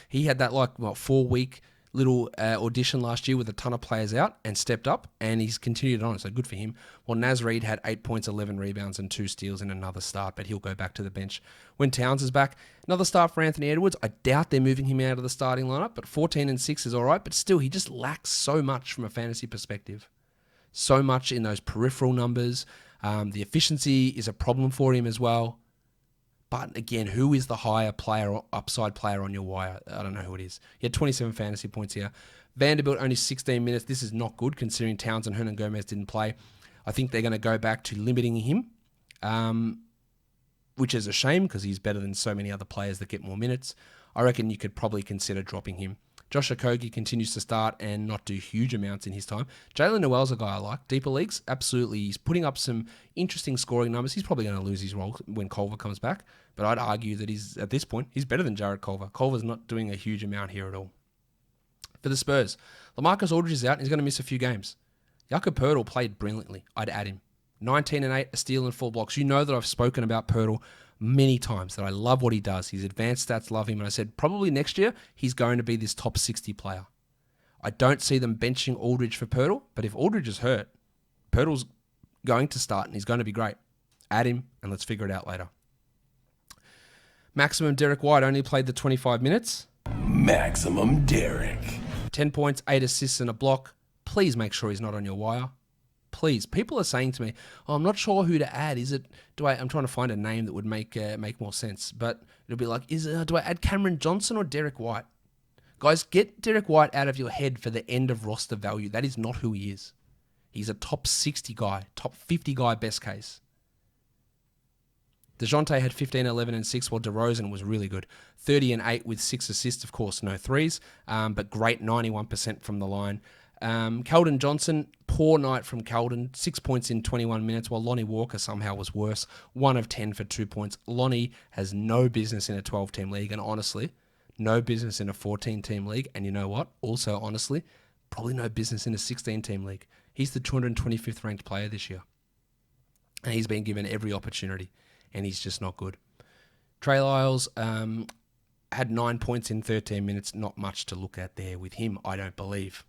He had that 4-week little audition last year with a ton of players out and stepped up, and he's continued on, so good for him. Well, Naz Reid had 8 points, 11 rebounds, and 2 steals in another start, but he'll go back to the bench. When Towns is back, another start for Anthony Edwards. I doubt they're moving him out of the starting lineup, but 14 and 6 is all right, but still, he just lacks so much from a fantasy perspective. So much in those peripheral numbers. The efficiency is a problem for him as well. But again, who is the higher player or upside player on your wire? I don't know who it is. He had 27 fantasy points here. Vanderbilt only 16 minutes. This is not good considering Towns and Hernan Gomez didn't play. I think they're going to go back to limiting him, which is a shame because he's better than so many other players that get more minutes. I reckon you could probably consider dropping him. Josh Okogie continues to start and not do huge amounts in his time. Jalen Noel's a guy I like. Deeper leagues, absolutely. He's putting up some interesting scoring numbers. He's probably going to lose his role when Culver comes back. But I'd argue that at this point, he's better than Jared Culver. Culver's not doing a huge amount here at all. For the Spurs, LaMarcus Aldridge is out and he's going to miss a few games. Jakob Poeltl played brilliantly. I'd add him. 19 and 8, a steal and 4 blocks. You know that I've spoken about Poeltl many times, that I love what he does. His advanced stats love him. And I said probably next year, he's going to be this top 60 player. I don't see them benching Aldridge for Poeltl, but if Aldridge is hurt, Poeltl's going to start and he's going to be great. Add him and let's figure it out later. Maximum Derek White only played the 25 minutes. Maximum Derek. 10 points, 8 assists and a block. Please make sure he's not on your wire. Please. People are saying to me, I'm not sure who to add. I'm trying to find a name that would make more sense. But it'll be like, do I add Cameron Johnson or Derek White? Guys, get Derek White out of your head for the end of roster value. That is not who he is. He's a top 60 guy, top 50 guy best case. DeJounte had 15, 11, and 6, while DeRozan was really good. 30 and 8 with 6 assists, of course, no threes, but great 91% from the line. Keldon Johnson, poor night from Keldon, 6 points in 21 minutes, while Lonnie Walker somehow was worse, 1 of 10 for 2 points. Lonnie has no business in a 12-team league, and honestly, no business in a 14-team league, and you know what? Also, honestly, probably no business in a 16-team league. He's the 225th ranked player this year, and he's been given every opportunity, and he's just not good. Trey Lyles had 9 points in 13 minutes, not much to look at there with him, I don't believe.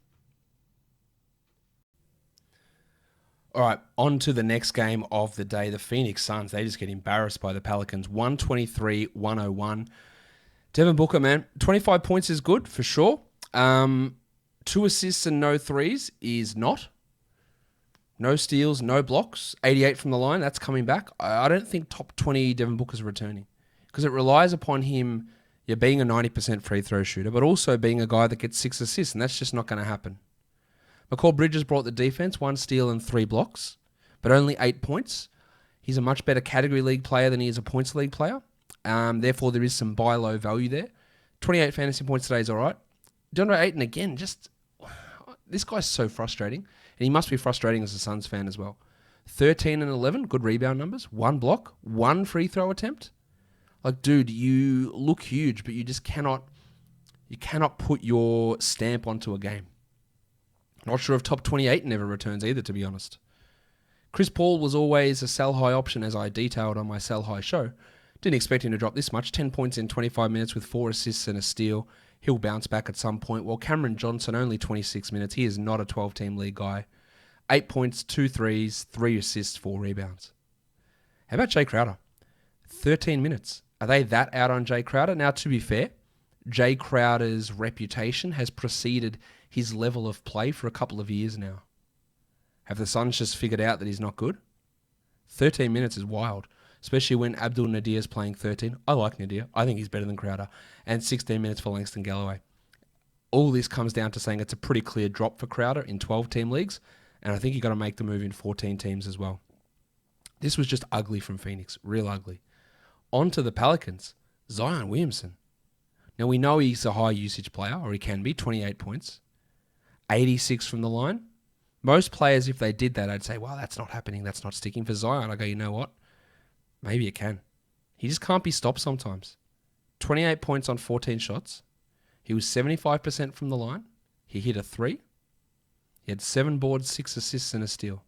All right, on to the next game of the day. The Phoenix Suns, they just get embarrassed by the Pelicans, 123-101. Devin Booker, man, 25 points is good for sure. 2 assists and no threes is not. No steals, no blocks. 88 from the line, that's coming back. I don't think top 20 Devin Booker's returning because it relies upon him being a 90% free throw shooter, but also being a guy that gets 6 assists, and that's just not going to happen. McCall Bridges brought the defense, 1 steal and 3 blocks, but only 8 points. He's a much better category league player than he is a points league player. Therefore, there is some buy low value there. 28 fantasy points today is all right. DeAndre Ayton, again, this guy's so frustrating. And he must be frustrating as a Suns fan as well. 13 and 11, good rebound numbers. 1 block, 1 free throw attempt. Like, dude, you look huge, but you just cannot put your stamp onto a game. Not sure if top 28 never returns either, to be honest. Chris Paul was always a sell high option, as I detailed on my sell high show. Didn't expect him to drop this much. 10 points in 25 minutes with 4 assists and a steal. He'll bounce back at some point. While Cameron Johnson, only 26 minutes. He is not a 12-team league guy. 8 points, 2 threes, 3 assists, 4 rebounds. How about Jay Crowder? 13 minutes. Are they that out on Jay Crowder? Now, to be fair, Jay Crowder's reputation has preceded his level of play for a couple of years now. Have the Suns just figured out that he's not good? 13 minutes is wild, especially when Abdul Nadir's playing 13. I like Nadir. I think he's better than Crowder. And 16 minutes for Langston Galloway. All this comes down to saying it's a pretty clear drop for Crowder in 12-team leagues, and I think you've got to make the move in 14 teams as well. This was just ugly from Phoenix, real ugly. On to the Pelicans, Zion Williamson. Now we know he's a high usage player, or he can be, 28 points, 86 from the line. Most players, if they did that, I'd say, well, that's not happening, that's not sticking. For Zion, I go, you know what? Maybe it can. He just can't be stopped sometimes. 28 points on 14 shots. He was 75% from the line. He hit a 3. He had 7 boards, 6 assists, and a steal.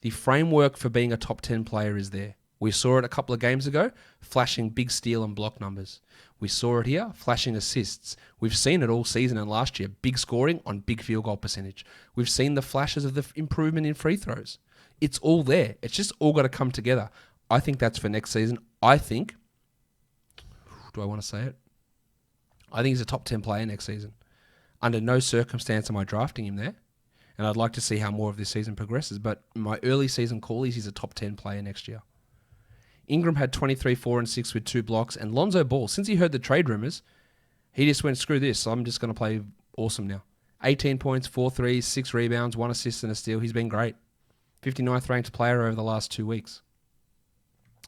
The framework for being a top 10 player is there. We saw it a couple of games ago, flashing big steal and block numbers. We saw it here, flashing assists. We've seen it all season and last year, big scoring on big field goal percentage. We've seen the flashes of the improvement in free throws. It's all there. It's just all got to come together. I think that's for next season. I think, do I want to say it? I think he's a top 10 player next season. Under no circumstance am I drafting him there. And I'd like to see how more of this season progresses. But my early season call is he's a top 10 player next year. Ingram had 23, 4, and 6 with 2 blocks. And Lonzo Ball, since he heard the trade rumors, he just went, screw this. I'm just going to play awesome now. 18 points, 4 threes, 6 rebounds, 1 assist and a steal. He's been great. 59th ranked player over the last 2 weeks.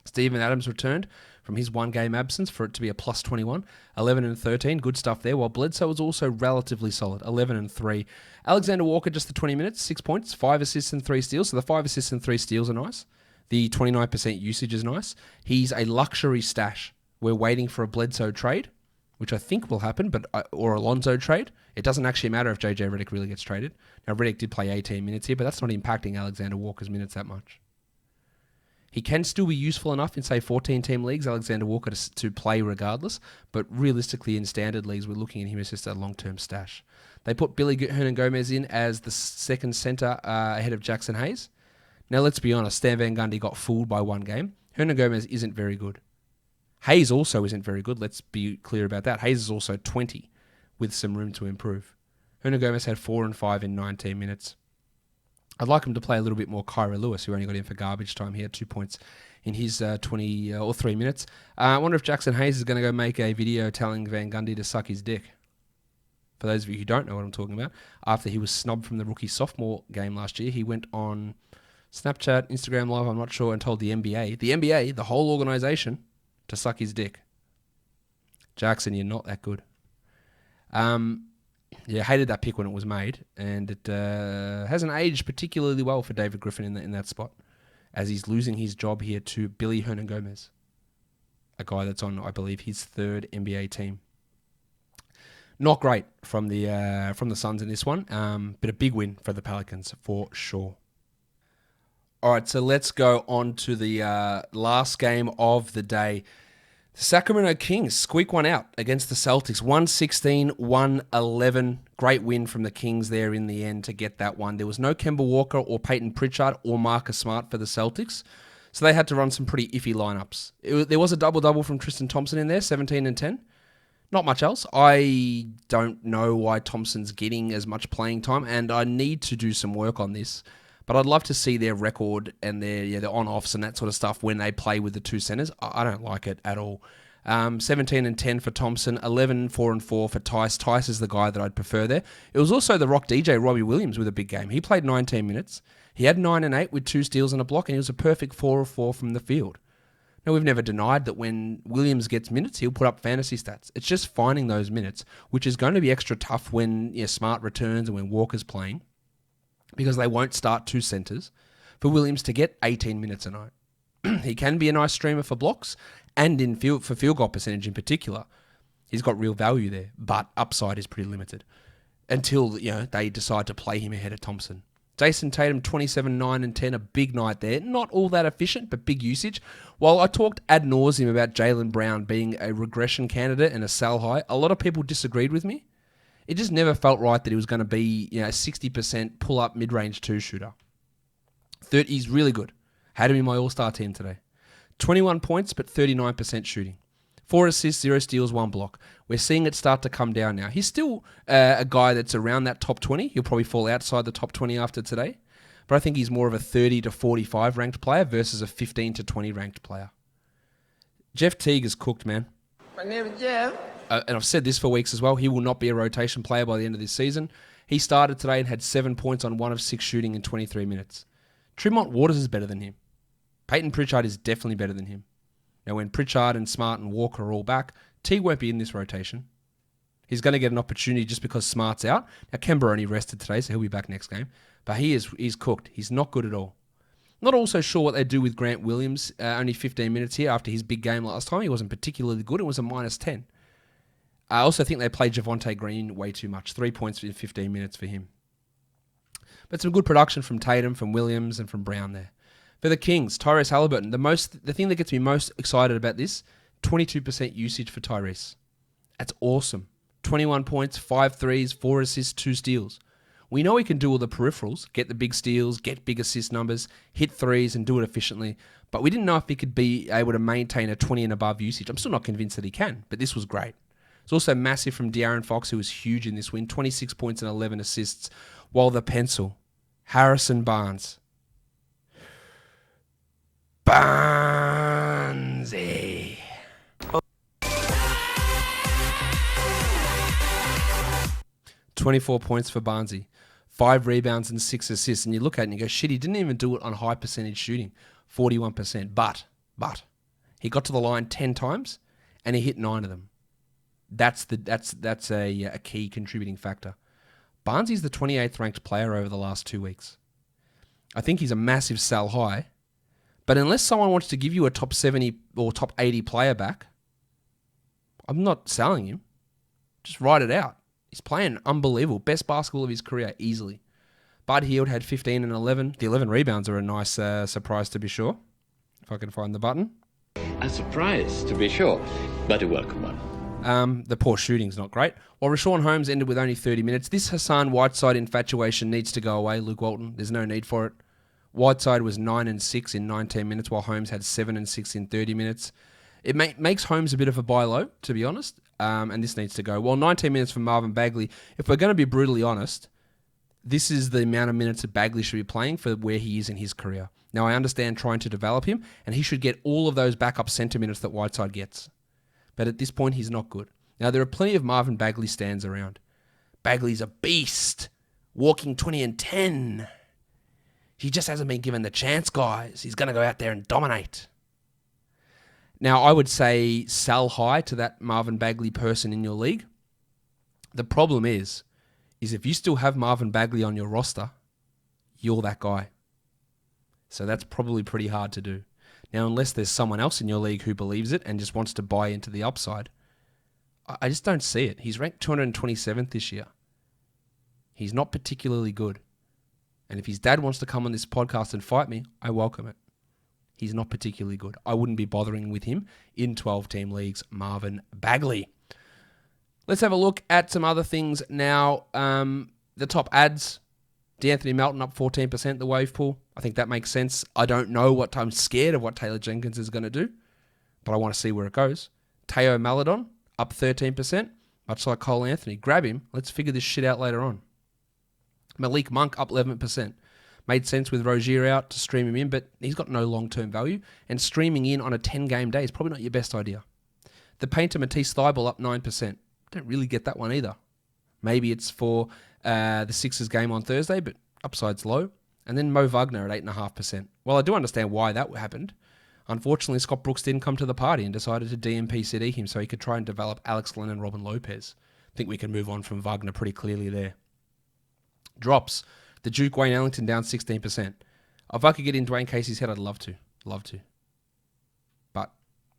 Steven Adams returned from his 1-game absence for it to be a plus 21, 11 and 13, good stuff there, while Bledsoe was also relatively solid, 11 and 3. Alexander Walker, just the 20 minutes, 6 points, 5 assists and 3 steals, so the 5 assists and 3 steals are nice. The 29% usage is nice. He's a luxury stash. We're waiting for a Bledsoe trade, which I think will happen, or a Lonzo trade. It doesn't actually matter if JJ Redick really gets traded. Now, Redick did play 18 minutes here, but that's not impacting Alexander Walker's minutes that much. He can still be useful enough in, say, 14-team leagues, Alexander Walker, to play regardless. But realistically, in standard leagues, we're looking at him as just a long-term stash. They put Billy Hernan-Gomez in as the second center ahead of Jackson Hayes. Now, let's be honest, Stan Van Gundy got fooled by 1 game. Hernan-Gomez isn't very good. Hayes also isn't very good. Let's be clear about that. Hayes is also 20 with some room to improve. Hernan-Gomez had 4 and 5 in 19 minutes. I'd like him to play a little bit more Kyra Lewis, who only got in for garbage time. He had 2 points in his 20 or 3 minutes. I wonder if Jackson Hayes is going to go make a video telling Van Gundy to suck his dick. For those of you who don't know what I'm talking about, after he was snubbed from the rookie sophomore game last year, he went on Snapchat, Instagram Live, I'm not sure, and told the NBA, the whole organization, to suck his dick. Jackson, you're not that good. Yeah, hated that pick when it was made, and it hasn't aged particularly well for David Griffin in that spot, as he's losing his job here to Billy Hernan-Gomez, a guy that's on, I believe, his 3rd NBA team. Not great from the Suns in this one, but a big win for the Pelicans for sure. All right, so let's go on to the last game of the day. The Sacramento Kings squeak one out against the Celtics, 116-111. Great win from the Kings there in the end to get that one. There was no Kemba Walker or Peyton Pritchard or Marcus Smart for the Celtics, so they had to run some pretty iffy lineups. There was a double-double from Tristan Thompson in there, 17 and 10. Not much else. I don't know why Thompson's getting as much playing time, and I need to do some work on this. But I'd love to see their record and their on-offs and that sort of stuff when they play with the 2 centers. I don't like it at all. 17 and 10 for Thompson, 11, 4 and 4 for Tice. Tice is the guy that I'd prefer there. It was also the Rock DJ, Robbie Williams, with a big game. He played 19 minutes. He had 9 and 8 with 2 steals and a block, and he was a perfect 4 of 4 from the field. Now, we've never denied that when Williams gets minutes, he'll put up fantasy stats. It's just finding those minutes, which is going to be extra tough when Smart returns and when Walker's playing, because they won't start 2 centers for Williams to get 18 minutes a night. He can be a nice streamer for blocks and for field goal percentage in particular. He's got real value there, but upside is pretty limited until they decide to play him ahead of Thompson. Jason Tatum, 27, 9 and 10, a big night there. Not all that efficient, but big usage. While I talked ad nauseum about Jaylen Brown being a regression candidate and a sell high, a lot of people disagreed with me. It just never felt right that he was going to be a 60% pull-up mid-range 2 shooter. He's really good. Had him in my all-star team today. 21 points, but 39% shooting. 4 assists, 0 steals, 1 block. We're seeing it start to come down now. He's still a guy that's around that top 20. He'll probably fall outside the top 20 after today. But I think he's more of a 30 to 45 ranked player versus a 15 to 20 ranked player. Jeff Teague is cooked, man. My name is Jeff. And I've said this for weeks as well. He will not be a rotation player by the end of this season. He started today and had 7 points on 1 of 6 shooting in 23 minutes. Tremont Waters is better than him. Peyton Pritchard is definitely better than him. Now, when Pritchard and Smart and Walker are all back, Teague won't be in this rotation. He's going to get an opportunity just because Smart's out. Now, Kemba only rested today, so he'll be back next game. But he's cooked. He's not good at all. Not also sure what they do with Grant Williams. Only 15 minutes here after his big game last time. He wasn't particularly good. It was a -10. I also think they played Javonte Green way too much. 3 points in 15 minutes for him. But some good production from Tatum, from Williams, and from Brown there. For the Kings, Tyrese Halliburton. The thing that gets me most excited about this, 22% usage for Tyrese. That's awesome. 21 points, 5 threes, 4 assists, 2 steals. We know he can do all the peripherals, get the big steals, get big assist numbers, hit threes, and do it efficiently. But we didn't know if he could be able to maintain a 20 and above usage. I'm still not convinced that he can, but this was great. It's also massive from De'Aaron Fox, who was huge in this win. 26 points and 11 assists, while the pencil, Harrison Barnes. Barnesy. 24 points for Barnesy. 5 rebounds and 6 assists. And you look at it and you go, shit, he didn't even do it on high percentage shooting. 41%. But, he got to the line 10 times and he hit 9 of them. That's a key contributing factor. Barnesy's the 28th ranked player over the last 2 weeks. I think he's a massive sell high. But unless someone wants to give you a top 70 or top 80 player back, I'm not selling him. Just write it out. He's playing unbelievable. Best basketball of his career, easily. Bud Hield had 15 and 11. The 11 rebounds are a nice surprise, to be sure. If I can find the button. A surprise, to be sure, but a welcome one. The poor shooting's not great. While Rashawn Holmes ended with only 30 minutes, this Hassan Whiteside infatuation needs to go away, Luke Walton. There's no need for it. Whiteside was 9 and 6 in 19 minutes, while Holmes had 7 and 6 in 30 minutes. It makes Holmes a bit of a buy low, to be honest, and this needs to go. Well, 19 minutes from Marvin Bagley. If we're going to be brutally honest, this is the amount of minutes that Bagley should be playing for where he is in his career. Now, I understand trying to develop him, and he should get all of those backup center minutes that Whiteside gets. But at this point, he's not good. Now, there are plenty of Marvin Bagley stands around. Bagley's a beast, walking 20 and 10. He just hasn't been given the chance, guys. He's going to go out there and dominate. Now, I would say sell high to that Marvin Bagley person in your league. The problem is if you still have Marvin Bagley on your roster, you're that guy. So that's probably pretty hard to do. Now, unless there's someone else in your league who believes it and just wants to buy into the upside, I just don't see it. He's ranked 227th this year. He's not particularly good. And if his dad wants to come on this podcast and fight me, I welcome it. He's not particularly good. I wouldn't be bothering with him in 12-team leagues. Marvin Bagley. Let's have a look at some other things now. The top ads. D'Anthony Melton up 14%, the wave pool. I think that makes sense. I don't know I'm scared of what Taylor Jenkins is going to do, but I want to see where it goes. Teo Maledon up 13%, much like Cole Anthony. Grab him. Let's figure this shit out later on. Malik Monk up 11%. Made sense with Rozier out to stream him in, but he's got no long-term value, and streaming in on a 10-game day is probably not your best idea. The Painter Matisse Thybulle up 9%. Don't really get that one either. Maybe it's for the Sixers game on Thursday, but upside's low. And then Mo Wagner at 8.5%. Well, I do understand why that happened. Unfortunately, Scott Brooks didn't come to the party and decided to DMP CD him so he could try and develop Alex Len and Robin Lopez. I think we can move on from Wagner pretty clearly there. Drops. The Duke Wayne Ellington down 16%. If I could get in Dwayne Casey's head, I'd love to. But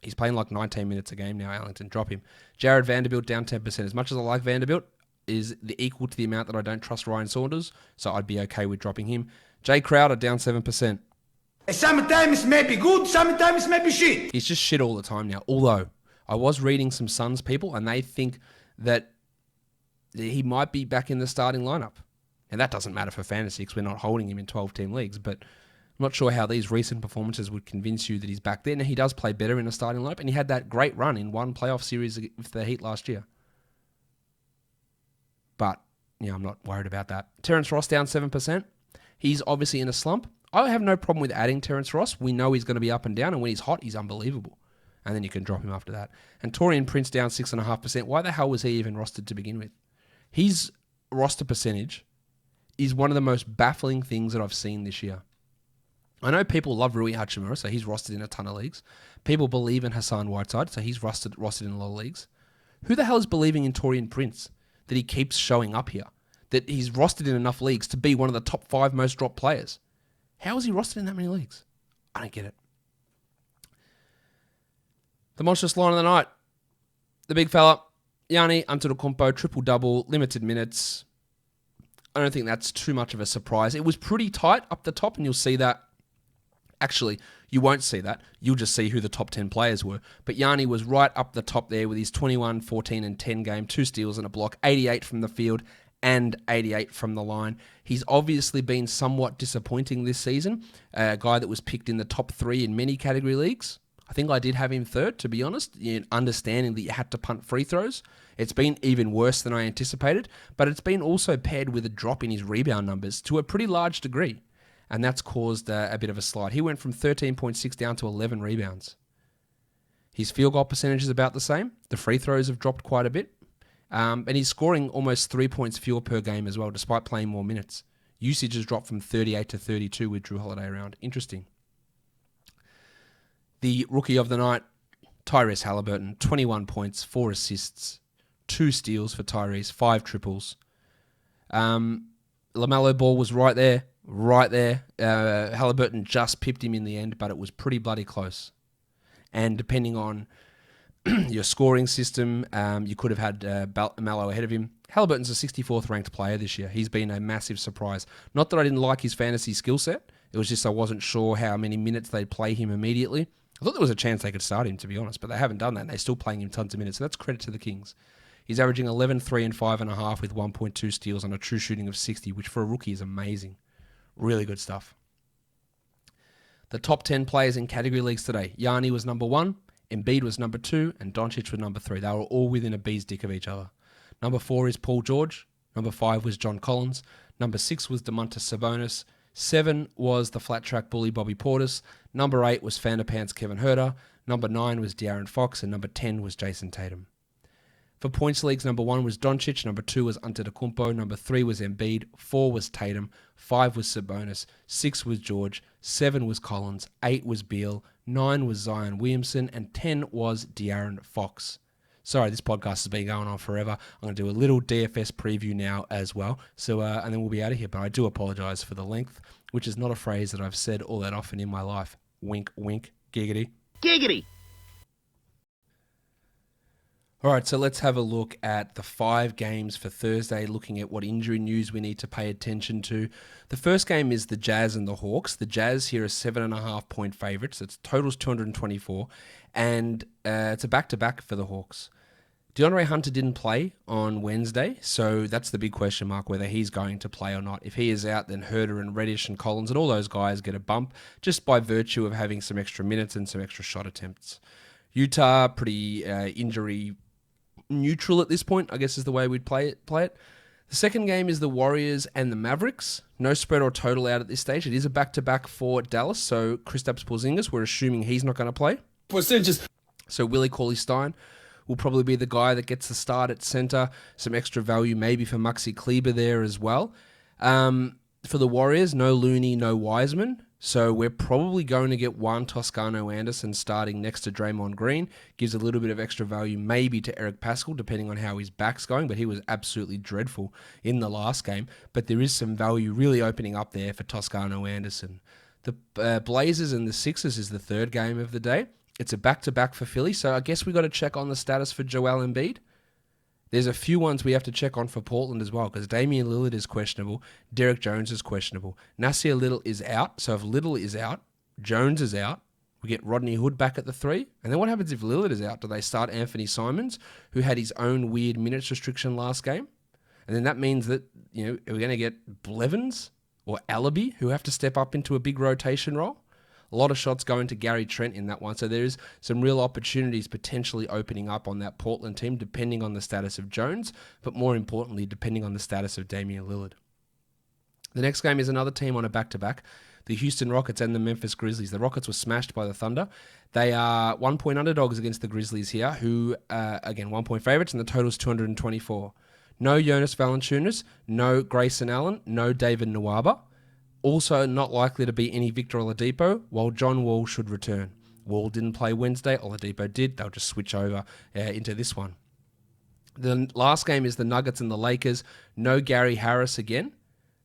he's playing like 19 minutes a game now, Ellington. Drop him. Jared Vanderbilt down 10%. As much as I like Vanderbilt, is equal to the amount that I don't trust Ryan Saunders, so I'd be okay with dropping him. Jay Crowder down 7%. Sometimes may be good, sometimes may be shit. He's just shit all the time now. Although, I was reading some Suns people, and they think that he might be back in the starting lineup. And that doesn't matter for fantasy because we're not holding him in 12-team leagues, but I'm not sure how these recent performances would convince you that he's back there. Now, he does play better in a starting lineup, and he had that great run in one playoff series with the Heat last year. But, I'm not worried about that. Terrence Ross down 7%. He's obviously in a slump. I have no problem with adding Terrence Ross. We know he's going to be up and down, and when he's hot, he's unbelievable. And then you can drop him after that. And Taurean Prince down 6.5%. Why the hell was he even rostered to begin with? His roster percentage is one of the most baffling things that I've seen this year. I know people love Rui Hachimura, so he's rostered in a ton of leagues. People believe in Hassan Whiteside, so he's rostered in a lot of leagues. Who the hell is believing in Taurean Prince that he keeps showing up here? That he's rostered in enough leagues to be one of the top 5 most dropped players? How is he rostered in that many leagues? I don't get it. The monstrous line of the night. The big fella, Giannis Antetokounmpo, triple-double, limited minutes. I don't think that's too much of a surprise. It was pretty tight up the top, and you'll see that. Actually, you won't see that. You'll just see who the top 10 players were. But Giannis was right up the top there with his 21, 14, and 10 game, 2 steals and a block, 88 from the field and 88 from the line. He's obviously been somewhat disappointing this season. A guy that was picked in the top 3 in many category leagues. I think I did have him third, to be honest, understanding that you had to punt free throws. It's been even worse than I anticipated, but it's been also paired with a drop in his rebound numbers to a pretty large degree. And that's caused a bit of a slide. He went from 13.6 down to 11 rebounds. His field goal percentage is about the same. The free throws have dropped quite a bit. And he's scoring almost 3 points fewer per game as well, despite playing more minutes. Usage has dropped from 38 to 32 with Drew Holiday around. Interesting. The rookie of the night, Tyrese Halliburton, 21 points, 4 assists, 2 steals for Tyrese, 5 triples. LaMelo Ball was right there. Halliburton just pipped him in the end, but it was pretty bloody close. And depending on your scoring system, you could have had Melo ahead of him. Halliburton's a 64th ranked player this year. He's been a massive surprise. Not that I didn't like his fantasy skill set. It was just I wasn't sure how many minutes they'd play him immediately. I thought there was a chance they could start him, to be honest, but they haven't done that. And they're still playing him tons of minutes, so that's credit to the Kings. He's averaging 11, 3, and 5.5 with 1.2 steals on a true shooting of 60, which for a rookie is amazing. Really good stuff. The top 10 players in category leagues today. Giannis was number 1, Embiid was number 2, and Doncic was number 3. They were all within a bee's dick of each other. Number 4 is Paul George. Number 5 was John Collins. Number 6 was Domantas Sabonis. 7 was the flat track bully Bobby Portis. Number 8 was Fanderpants Kevin Huerter. Number 9 was De'Aaron Fox. And number 10 was Jason Tatum. For points leagues, number 1 was Doncic. Number 2 was Antetokounmpo. Number 3 was Embiid. 4 was Tatum. 5 was Sabonis. 6 was George. 7 was Collins. 8 was Beal. 9 was Zion Williamson. And 10 was De'Aaron Fox. Sorry, this podcast has been going on forever. I'm going to do a little DFS preview now as well. So, and then we'll be out of here. But I do apologize for the length, which is not a phrase that I've said all that often in my life. Wink, wink, giggity. Giggity! All right, so let's have a look at the 5 games for Thursday, looking at what injury news we need to pay attention to. The first game is the Jazz and the Hawks. The Jazz here are 7.5 point favorites. Its total's 224, and it's a back-to-back for the Hawks. DeAndre Hunter didn't play on Wednesday, so that's the big question mark, whether he's going to play or not. If he is out, then Huerter and Reddish and Collins and all those guys get a bump just by virtue of having some extra minutes and some extra shot attempts. Utah, pretty injury neutral at this point, I guess is the way we'd play it. The second game is the Warriors and the Mavericks. No spread or total out at this stage. It is a back-to-back for Dallas, so Kristaps Porzingis, we're assuming he's not going to play. Percentages. So Willie Cauley-Stein will probably be the guy that gets the start at center. Some extra value maybe for Maxi Kleber there as well. For the Warriors, no Looney, no Wiseman. So we're probably going to get Juan Toscano Anderson starting next to Draymond Green. Gives a little bit of extra value maybe to Eric Pascal, depending on how his back's going, but he was absolutely dreadful in the last game. But there is some value really opening up there for Toscano Anderson. The Blazers and the Sixers is the third game of the day. It's a back-to-back for Philly, so I guess we got to check on the status for Joel Embiid. There's a few ones we have to check on for Portland as well, because Damian Lillard is questionable, Derek Jones is questionable, Nasir Little is out, so if Little is out, Jones is out, we get Rodney Hood back at the 3, and then what happens if Lillard is out? Do they start Anthony Simons, who had his own weird minutes restriction last game? And then that means that, we're going to get Blevins or Alabi, who have to step up into a big rotation role. A lot of shots going to Gary Trent in that one. So there is some real opportunities potentially opening up on that Portland team, depending on the status of Jones, but more importantly, depending on the status of Damian Lillard. The next game is another team on a back-to-back, the Houston Rockets and the Memphis Grizzlies. The Rockets were smashed by the Thunder. They are 1-point underdogs against the Grizzlies here, who, again, 1-point favorites, and the total is 224. No Jonas Valanciunas, no Grayson Allen, no David Nwaba. Also not likely to be any Victor Oladipo, while John Wall should return. Wall didn't play Wednesday, Oladipo did. They'll just switch over into this one. The last game is the Nuggets and the Lakers. No Gary Harris again.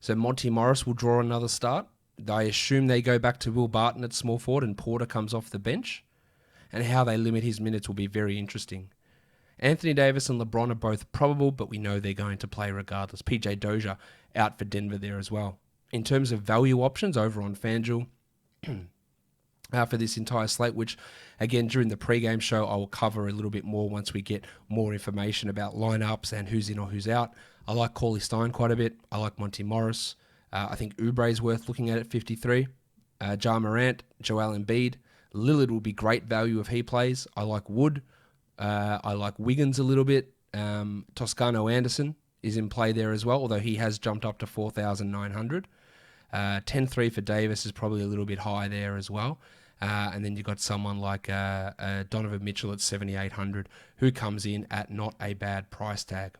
So Monty Morris will draw another start. I assume they go back to Will Barton at small forward and Porter comes off the bench. And how they limit his minutes will be very interesting. Anthony Davis and LeBron are both probable, but we know they're going to play regardless. PJ Dozier out for Denver there as well. In terms of value options over on FanDuel for this entire slate, which, again, during the pregame show, I will cover a little bit more once we get more information about lineups and who's in or who's out. I like Cauley Stein quite a bit. I like Monty Morris. I think Oubre is worth looking at 53. Ja Morant, Joel Embiid. Lillard will be great value if he plays. I like Wood. I like Wiggins a little bit. Toscano Anderson is in play there as well, although he has jumped up to 4,900. 10-3 for Davis is probably a little bit high there as well. And then you've got someone like Donovan Mitchell at 7,800 who comes in at not a bad price tag.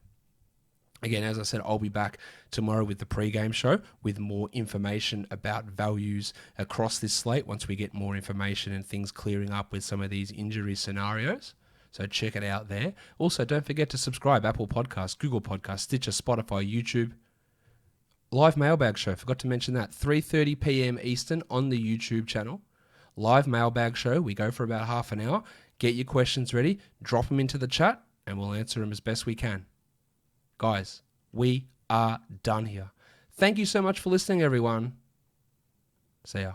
Again, as I said, I'll be back tomorrow with the pregame show with more information about values across this slate once we get more information and things clearing up with some of these injury scenarios. So check it out there. Also, don't forget to subscribe. Apple Podcasts, Google Podcasts, Stitcher, Spotify, YouTube. Live mailbag show. Forgot to mention that. 3:30 p.m. Eastern on the YouTube channel. Live mailbag show. We go for about half an hour. Get your questions ready. Drop them into the chat and we'll answer them as best we can. Guys, we are done here. Thank you so much for listening, everyone. See ya.